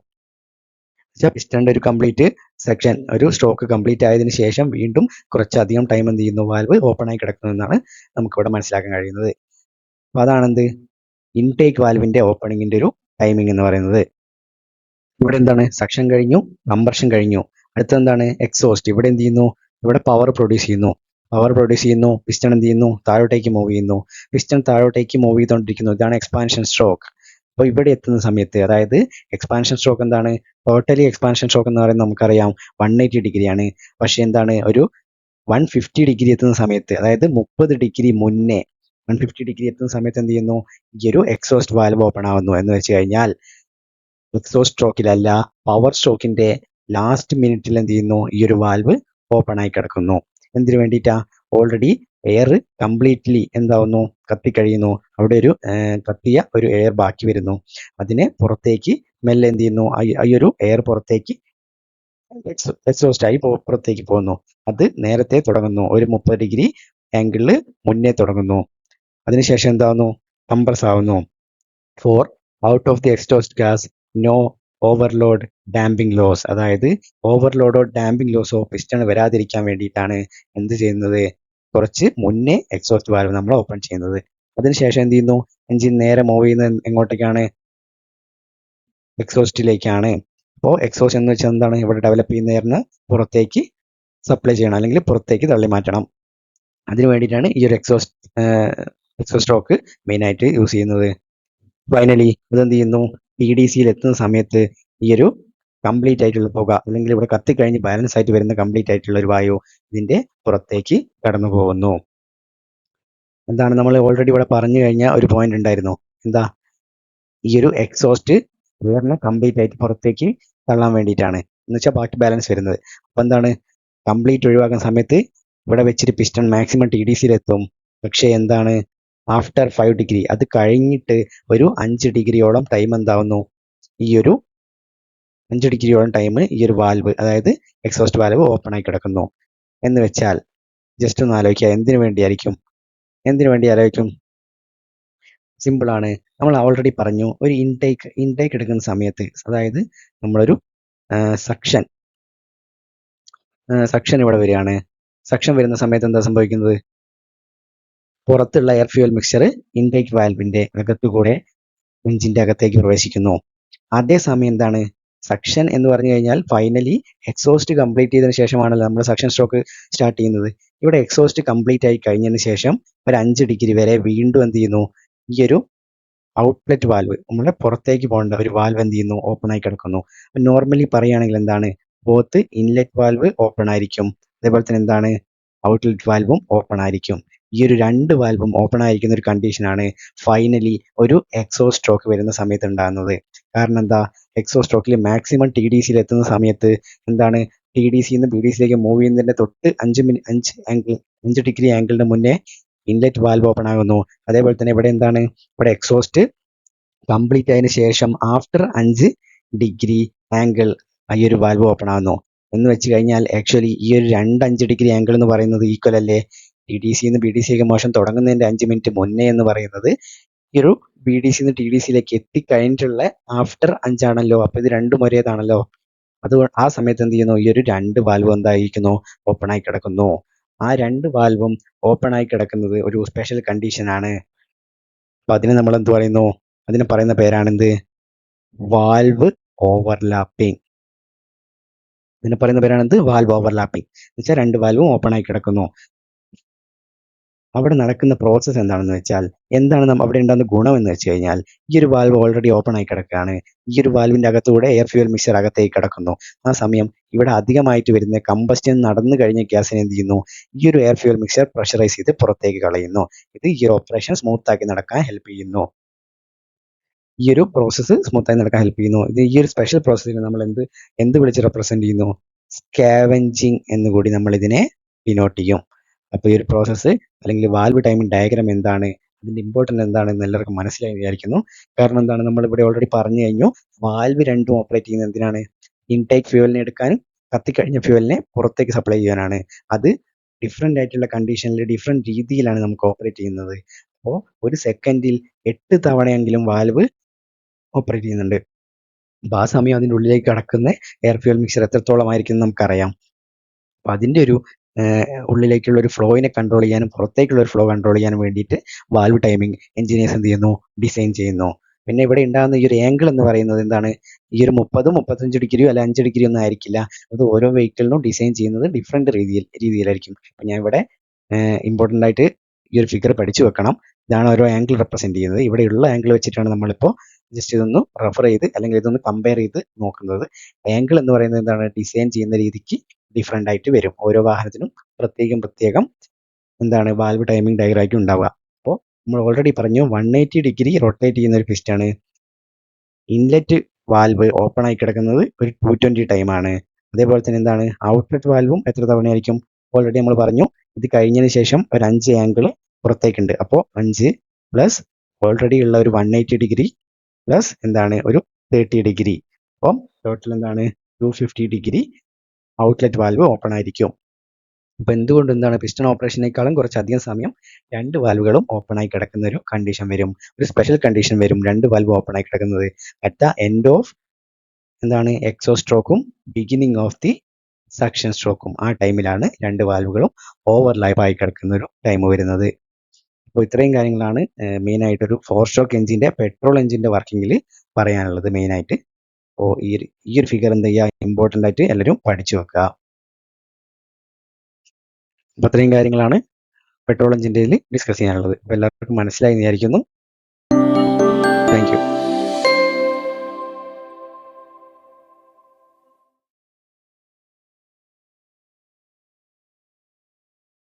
പിസ്റ്റന്റെ ഒരു കംപ്ലീറ്റ് സെക്ഷൻ, ഒരു സ്ട്രോക്ക് കംപ്ലീറ്റ് ആയതിനു ശേഷം വീണ്ടും കുറച്ചധികം ടൈം എന്ത് ചെയ്യുന്നു, വാൽവ് ഓപ്പൺ ആയി കിടക്കുന്നു എന്നാണ് നമുക്കിവിടെ മനസ്സിലാക്കാൻ കഴിയുന്നത്. അപ്പോൾ അതാണെന്ത്, ഇൻടേക്ക് വാൽവിന്റെ ഓപ്പണിങ്ങിന്റെ ഒരു ടൈമിംഗ് എന്ന് പറയുന്നത്. ഇവിടെ എന്താണ്, സക്ഷൻ കഴിഞ്ഞു, കംപ്രഷൻ കഴിഞ്ഞു, അടുത്തെന്താണ്, എക്സോസ്റ്റ്. ഇവിടെ എന്ത് ചെയ്യുന്നു, ഇവിടെ പവർ പ്രൊഡ്യൂസ് ചെയ്യുന്നു. പിസ്റ്റൺ എന്ത് ചെയ്യുന്നു, താഴോട്ടേക്ക് മൂവ് ചെയ്യുന്നു. പിസ്റ്റൺ താഴോട്ടേക്ക് മൂവ് ചെയ്തുകൊണ്ടിരിക്കുന്നു. ഇതാണ് എക്സ്പാൻഷൻ സ്ട്രോക്ക്. അപ്പോൾ ഇവിടെ എത്തുന്ന സമയത്ത്, അതായത് എക്സ്പാൻഷൻ സ്ട്രോക്ക് എന്താണ്, ടോട്ടലി എക്സ്പാൻഷൻ സ്ട്രോക്ക് എന്ന് പറയുന്നത് നമുക്കറിയാം 180 ഡിഗ്രിയാണ്. പക്ഷേ എന്താണ്, ഒരു 150 ഡിഗ്രി എത്തുന്ന സമയത്ത്, അതായത് 30 ഡിഗ്രി മുന്നേ 150 ഡിഗ്രി എത്തുന്ന സമയത്ത് എന്ത് ചെയ്യുന്നു, ഈ ഒരു എക്സോസ്റ്റ് വാൽവ് ഓപ്പൺ ആവുന്നു. എന്ന് വെച്ച് കഴിഞ്ഞാൽ എക്സോസ്റ്റ് സ്ട്രോക്കിലല്ല, പവർ സ്ട്രോക്കിന്റെ ലാസ്റ്റ് മിനിറ്റിൽ എന്ത് ചെയ്യുന്നു, ഈ ഒരു വാൽവ് ഓപ്പൺ ആയി കിടക്കുന്നു. എന്തിനു വേണ്ടിയിട്ടാ, ഓൾറെഡി എയർ കംപ്ലീറ്റ്ലി എന്താവുന്നു, കത്തിക്കഴിയുന്നു. അവിടെ ഒരു കത്തിയ ഒരു എയർ ബാക്കി വരുന്നു. അതിനെ പുറത്തേക്ക് മെല്ലെ എന്ത് ചെയ്യുന്നു, ഈ ഒരു എയർ പുറത്തേക്ക് എക്സോസ്റ്റ് ആയി പുറത്തേക്ക് പോകുന്നു. അത് നേരത്തെ തുടങ്ങുന്നു, ഒരു 30 ഡിഗ്രി ആംഗിളിൽ മുന്നേ തുടങ്ങുന്നു. അതിനുശേഷം എന്താവുന്നു, കംപ്രസ് ആവുന്നു. For out of the exhaust gas no overload damping loss. അതായത് ഓവർലോഡോ ഡാമ്പിംഗ് ലോസോ പിസ്റ്റൺ വരാതിരിക്കാൻ വേണ്ടിയിട്ടാണ് എന്ത് ചെയ്യുന്നത്, കുറച്ച് മുന്നേ എക്സോസ്റ്റ് വാൽവ് നമ്മൾ ഓപ്പൺ ചെയ്യുന്നത്. അതിനുശേഷം എന്ത് ചെയ്യുന്നു, എഞ്ചിൻ നേരെ മൂവ് ചെയ്യുന്നത് എങ്ങോട്ടേക്കാണ്, എക്സോസ്റ്റിലേക്കാണ്. അപ്പോൾ എക്സോസ്റ്റ് എന്ന് വെച്ചാൽ എന്താണ്, ഇവിടെ ഡെവലപ്പ് ചെയ്യുന്ന എയറിന് പുറത്തേക്ക് സപ്ലൈ ചെയ്യണം, അല്ലെങ്കിൽ പുറത്തേക്ക് തള്ളി മാറ്റണം. അതിനു വേണ്ടിയിട്ടാണ് ഈ ഒരു എക്സോസ്റ്റ് സ്ട്രോക്ക് മെയിനായിട്ട് യൂസ് ചെയ്യുന്നത്. ഫൈനലി ഇതെന്ത് ചെയ്യുന്നു, TDCയിൽ എത്തുന്ന സമയത്ത് ഈ ഒരു കംപ്ലീറ്റ് ആയിട്ടുള്ള പുക, അല്ലെങ്കിൽ ഇവിടെ കത്തിക്കഴിഞ്ഞ് ബാലൻസ് ആയിട്ട് വരുന്ന കംപ്ലീറ്റ് ആയിട്ടുള്ള ഒരു വായു ഇതിന്റെ പുറത്തേക്ക് കടന്നു പോകുന്നു. എന്താണ്, നമ്മൾ ഓൾറെഡി ഇവിടെ പറഞ്ഞു കഴിഞ്ഞ ഒരു പോയിന്റ് ഉണ്ടായിരുന്നു, എന്താ, ഈ ഒരു എക്സോസ്റ്റ് എയറിനെ കംപ്ലീറ്റ് ആയിട്ട് പുറത്തേക്ക് തള്ളാൻ വേണ്ടിയിട്ടാണ്, എന്ന് വെച്ചാൽ ബാക്കി ബാലൻസ് വരുന്നത്. അപ്പൊ എന്താണ്, കംപ്ലീറ്റ് ഒഴിവാക്കുന്ന സമയത്ത് ഇവിടെ വെച്ചിട്ട് പിസ്റ്റൺ മാക്സിമം TDCയിൽ എത്തും. പക്ഷേ എന്താണ്, ആഫ്റ്റർ 5 ഡിഗ്രി, അത് കഴിഞ്ഞിട്ട് ഒരു 5 ഡിഗ്രിയോളം ടൈം എന്താവുന്നു, ഈ ഒരു 5 ഡിഗ്രിയോളം ടൈം ഈ ഒരു വാൽവ്, അതായത് എക്സോസ്റ്റ് വാൽവ് ഓപ്പൺ ആയി കിടക്കുന്നു. എന്ന് വെച്ചാൽ ജസ്റ്റ് ഒന്ന് ആലോചിക്കുക, എന്തിനു വേണ്ടി ആലോചിക്കും, സിമ്പിൾ ആണ്. നമ്മൾ ഓൾറെഡി പറഞ്ഞു, ഒരു ഇൻടേക്ക് എടുക്കുന്ന സമയത്ത്, അതായത് നമ്മളൊരു സക്ഷൻ ഇവിടെ വരികയാണ്. സക്ഷൻ വരുന്ന സമയത്ത് എന്താ സംഭവിക്കുന്നത്, പുറത്തുള്ള എയർ ഫ്യൂവൽ മിക്സ്ചർ ഇൻടേക്ക് വാൽവിന്റെ അകത്തുകൂടെ എഞ്ചിന്റെ അകത്തേക്ക് പ്രവേശിക്കുന്നു. അതേസമയം എന്താണ്, സക്ഷൻ എന്ന് പറഞ്ഞു കഴിഞ്ഞാൽ ഫൈനലി എക്സോസ്റ്റ് കംപ്ലീറ്റ് ചെയ്തതിനു ശേഷമാണല്ലോ നമ്മൾ സക്ഷൻ സ്ട്രോക്ക് സ്റ്റാർട്ട് ചെയ്യുന്നത്. ഇവിടെ എക്സോസ്റ്റ് കംപ്ലീറ്റ് ആയി കഴിഞ്ഞതിന് ശേഷം ഒരു 5 ഡിഗ്രി വരെ വീണ്ടും എന്ത് ചെയ്യുന്നു, ഈ ഒരു ഔട്ട്ലെറ്റ് വാൽവ്, നമ്മുടെ പുറത്തേക്ക് പോകേണ്ട ഒരു വാൽവ് എന്ത് ചെയ്യുന്നു, ഓപ്പൺ ആയി കിടക്കുന്നു. നോർമലി പറയുകയാണെങ്കിൽ എന്താണ്, ബോത്ത് ഇൻലെറ്റ് വാൽവ് ഓപ്പൺ ആയിരിക്കും, അതേപോലെ തന്നെ എന്താണ്, ഔട്ട്ലെറ്റ് വാൽവും ഓപ്പൺ ആയിരിക്കും. ഈ ഒരു 2 വാൽവും ഓപ്പൺ ആയിരിക്കുന്ന ഒരു കണ്ടീഷനാണ് ഫൈനലി ഒരു എക്സോസ്റ്റ് സ്ട്രോക്ക് വരുന്ന സമയത്ത് ഉണ്ടാകുന്നത്. കാരണം എന്താ, എക്സോസ്റ്റ് സ്ട്രോക്കിൽ മാക്സിമം TDCയിൽ എത്തുന്ന സമയത്ത് എന്താണ്, ടി ഡി സിന്ന് ബി ഡി സിയിലേക്ക് മൂവ് ചെയ്യുന്നതിന്റെ തൊട്ട് 5 ഡിഗ്രി ആംഗിളിന് മുന്നേ ഇൻലെറ്റ് വാൽവ് ഓപ്പൺ ആകുന്നു. അതേപോലെ തന്നെ ഇവിടെ എന്താണ്, ഇവിടെ എക്സോസ്റ്റ് കംപ്ലീറ്റ് ആയതിനു ശേഷം ആഫ്റ്റർ 5 ഡിഗ്രി ആംഗിൾ ഈ ഒരു വാൽവ് ഓപ്പൺ ആകുന്നു. എന്ന് വെച്ച് കഴിഞ്ഞാൽ ആക്ച്വലി ഈ ഒരു 5 ഡിഗ്രി ആംഗിൾ എന്ന് പറയുന്നത് ഈക്വൽ അല്ലേ ടി ഡി സിന്ന് ബി ഡി സിയിലേക്ക് മോഷൻ തുടങ്ങുന്നതിന്റെ 5 മിനിറ്റ് മുന്നേ എന്ന് പറയുന്നത് ഈ ഒരു ബി ഡി സിന്ന് ടി ഡി സിയിലേക്ക് എത്തിക്കഴിഞ്ഞിട്ടുള്ള ആഫ്റ്റർ 5 ആണല്ലോ. അപ്പൊ ഇത് രണ്ടും ഒരേതാണല്ലോ. അത് ആ സമയത്ത് എന്ത് ചെയ്യുന്നു, ഈ ഒരു 2 വാൽവ് എന്തായിരിക്കുന്നു, ഓപ്പൺ ആയി കിടക്കുന്നു. ആ 2 വാൽവും ഓപ്പൺ ആയി കിടക്കുന്നത് ഒരു സ്പെഷ്യൽ കണ്ടീഷൻ ആണ്. അപ്പൊ അതിനെ നമ്മൾ എന്ത് പറയുന്നു, അതിന് പറയുന്ന പേരാണെന്ത്, വാൽവ് ഓവർലാപ്പിംഗ്. ഇതിനെ പറയുന്ന പേരാണെന്ത്, വാൽവ് ഓവർലാപ്പിംഗ്. എന്ന് വെച്ചാൽ 2 വാൽവും ഓപ്പൺ ആയി കിടക്കുന്നു. അവിടെ നടക്കുന്ന പ്രോസസ്സ് എന്താണെന്ന് വെച്ചാൽ, എന്താണ് അവിടെ ഉണ്ടാകുന്ന ഗുണം എന്ന് വെച്ച് കഴിഞ്ഞാൽ, ഈ ഒരു വാൽവ് ഓൾറെഡി ഓപ്പൺ ആയി കിടക്കുകയാണ്. ഈ ഒരു വാൽവിന്റെ അകത്തൂടെ എയർ ഫ്യൂൽ മിക്സർ അകത്തേക്ക് കിടക്കുന്നു. ആ സമയം ഇവിടെ അധികമായിട്ട് വരുന്ന കമ്പസ്റ്റൻ നടന്നു കഴിഞ്ഞ ഗ്യാസിനെ എന്ത് ചെയ്യുന്നു, ഈ ഒരു എയർ ഫ്യൂൽ മിക്സർ പ്രഷറൈസ് ചെയ്ത് പുറത്തേക്ക് കളയുന്നു. ഇത് ഈ ഒരു ഓപ്പറേഷൻ സ്മൂത്ത് ആക്കി നടക്കാൻ ഹെൽപ്പ് ചെയ്യുന്നു. ഈ ഒരു പ്രോസസ്സ് സ്മൂത്തായി നടക്കാൻ ഹെൽപ്പ് ചെയ്യുന്നു. ഇത് ഈ ഒരു സ്പെഷ്യൽ പ്രോസസ്സിനെ നമ്മൾ എന്ത് വിളിച്ച് റെപ്രസെന്റ് ചെയ്യുന്നു, സ്കാവെഞ്ചിങ് എന്ന് കൂടി നമ്മൾ ഇതിനെ ഡിനോട്ട് ചെയ്യും. അപ്പോൾ ഈ ഒരു പ്രോസസ്സ് അല്ലെങ്കിൽ വാൽവ് ടൈമിംഗ് ഡയഗ്രാം എന്താണ്, അതിന്റെ ഇമ്പോർട്ടൻസ് എന്താണെന്ന് എല്ലാവർക്കും മനസ്സിലായി വിചാരിക്കുന്നു. കാരണം എന്താണ്, നമ്മൾ ഇവിടെ ഓൾറെഡി പറഞ്ഞു കഴിഞ്ഞു, വാൽവ് രണ്ടും ഓപ്പറേറ്റ് ചെയ്യുന്നത് എന്തിനാണ്, ഇൻടേക്ക് ഫ്യൂവലിനെ എടുക്കാനും കത്തിക്കഴിഞ്ഞ ഫ്യൂവലിനെ പുറത്തേക്ക് സപ്ലൈ ചെയ്യാനാണ്. അത് ഡിഫറെന്റ് ആയിട്ടുള്ള കണ്ടീഷനിൽ ഡിഫറെന്റ് രീതിയിലാണ് നമുക്ക് ഓപ്പറേറ്റ് ചെയ്യുന്നത്. അപ്പോൾ ഒരു സെക്കൻഡിൽ 8 തവണയെങ്കിലും വാൽവ് ഓപ്പറേറ്റ് ചെയ്യുന്നുണ്ട്. അപ്പൊ ആ സമയം അതിൻ്റെ ഉള്ളിലേക്ക് കടക്കുന്ന എയർ ഫ്യൂൽ മിക്സർ എത്രത്തോളം ആയിരിക്കും എന്ന് നമുക്കറിയാം. അപ്പൊ അതിന്റെ ഒരു ഉള്ളിലേക്കുള്ള ഒരു ഫ്ലോയിനെ കൺട്രോൾ ചെയ്യാനും പുറത്തേക്കുള്ള ഒരു ഫ്ലോ കൺട്രോൾ ചെയ്യാനും വേണ്ടിയിട്ട് വാൽവ് ടൈമിംഗ് എഞ്ചിനീയേഴ്സ് എന്ത് ചെയ്യുന്നു, ഡിസൈൻ ചെയ്യുന്നു. പിന്നെ ഇവിടെ ഉണ്ടാകുന്ന ഈ ഒരു ആംഗിൾ എന്ന് പറയുന്നത് എന്താണ്, ഈ ഒരു 30-35 ഡിഗ്രിയോ അല്ല 5 ഡിഗ്രി ഒന്നും ആയിരിക്കില്ല. അത് ഓരോ വെഹിക്കിളിനും ഡിസൈൻ ചെയ്യുന്നത് ഡിഫറെന്റ് രീതിയിലായിരിക്കും. അപ്പൊ ഞാൻ ഇവിടെ ഇമ്പോർട്ടൻ്റ് ആയിട്ട് ഈ ഒരു ഫിഗർ പഠിച്ചു വെക്കണം. ഇതാണ് ഓരോ ആംഗിൾ റെപ്രസെന്റ് ചെയ്യുന്നത്. ഇവിടെയുള്ള ആംഗിൾ വെച്ചിട്ടാണ് നമ്മളിപ്പോൾ ജസ്റ്റ് ഇതൊന്ന് റെഫർ ചെയ്ത് അല്ലെങ്കിൽ ഇതൊന്ന് കമ്പയർ ചെയ്ത് നോക്കുന്നത്. ആംഗിൾ എന്ന് പറയുന്നത് എന്താണ്, ഡിസൈൻ ചെയ്യുന്ന രീതിക്ക് ഡിഫറെന്റ് ആയിട്ട് വരും. ഓരോ വാഹനത്തിനും പ്രത്യേകം എന്താണ് വാൽവ് ടൈമിംഗ് ഡയഗ്രാം ഉണ്ടാവുക. അപ്പോൾ നമ്മൾ ഓൾറെഡി പറഞ്ഞു 180 ഡിഗ്രി റൊട്ടേറ്റ് ചെയ്യുന്ന ഒരു പിസ്റ്റാണ്. ഇൻലെറ്റ് വാൽവ് ഓപ്പൺ ആയി കിടക്കുന്നത് ഒരു 220 ടൈമാണ്. അതേപോലെ തന്നെ എന്താണ്, ഔട്ട്ലെറ്റ് വാൽവും എത്ര തവണയായിരിക്കും, ഓൾറെഡി നമ്മൾ പറഞ്ഞു. ഇത് കഴിഞ്ഞതിന് ശേഷം ഒരു 5 ആംഗിൾ പുറത്തേക്കുണ്ട്. അപ്പോൾ 5 പ്ലസ് ഓൾറെഡി ഉള്ള ഒരു 180 ഡിഗ്രി പ്ലസ് എന്താണ് ഒരു 30 ഡിഗ്രി. അപ്പം ടോട്ടൽ എന്താണ് 250 ഡിഗ്രി ഔട്ട്ലെറ്റ് വാൽവ് ഓപ്പൺ ആയിരിക്കും. അപ്പൊ എന്തുകൊണ്ട് എന്താണ്, പിസ്റ്റൺ ഓപ്പറേഷനേക്കാളും കുറച്ചധികം സമയം 2 വാൽവുകളും ഓപ്പൺ ആയി കിടക്കുന്ന ഒരു കണ്ടീഷൻ വരും, ഒരു സ്പെഷ്യൽ കണ്ടീഷൻ വരും. 2 വാൽവ് ഓപ്പൺ ആയി കിടക്കുന്നത് അറ്റ് ദ എൻഡ് ഓഫ് എന്താണ് എക്സോസ്റ്റ് സ്ട്രോക്കും ബിഗിനിങ് ഓഫ് ദി സക്ഷൻ സ്ട്രോക്കും. ആ ടൈമിലാണ് 2 വാൽവുകളും ഓവർലാപ്പ് ആയി കിടക്കുന്ന ഒരു ടൈം വരുന്നത്. അപ്പോൾ ഇത്രയും കാര്യങ്ങളാണ് മെയിൻ ആയിട്ട് ഒരു 4 സ്ട്രോക്ക് എഞ്ചിന്റെ പെട്രോൾ എഞ്ചിന്റെ വർക്കിങ്ങിൽ പറയാനുള്ളത് മെയിൻ ആയിട്ട്. അപ്പോൾ ഈ ഒരു ഫിഗർ എന്ത് ചെയ്യുക, ഇമ്പോർട്ടൻ്റ് ആയിട്ട് എല്ലാവരും പഠിച്ചു വെക്കുക. അപ്പോൾ അത്രയും കാര്യങ്ങളാണ് പെട്രോൾ എഞ്ചിൻ്റെ ഡിസ്കസ് ചെയ്യാനുള്ളത്. അപ്പോൾ എല്ലാവർക്കും മനസ്സിലായി വിചാരിക്കുന്നു.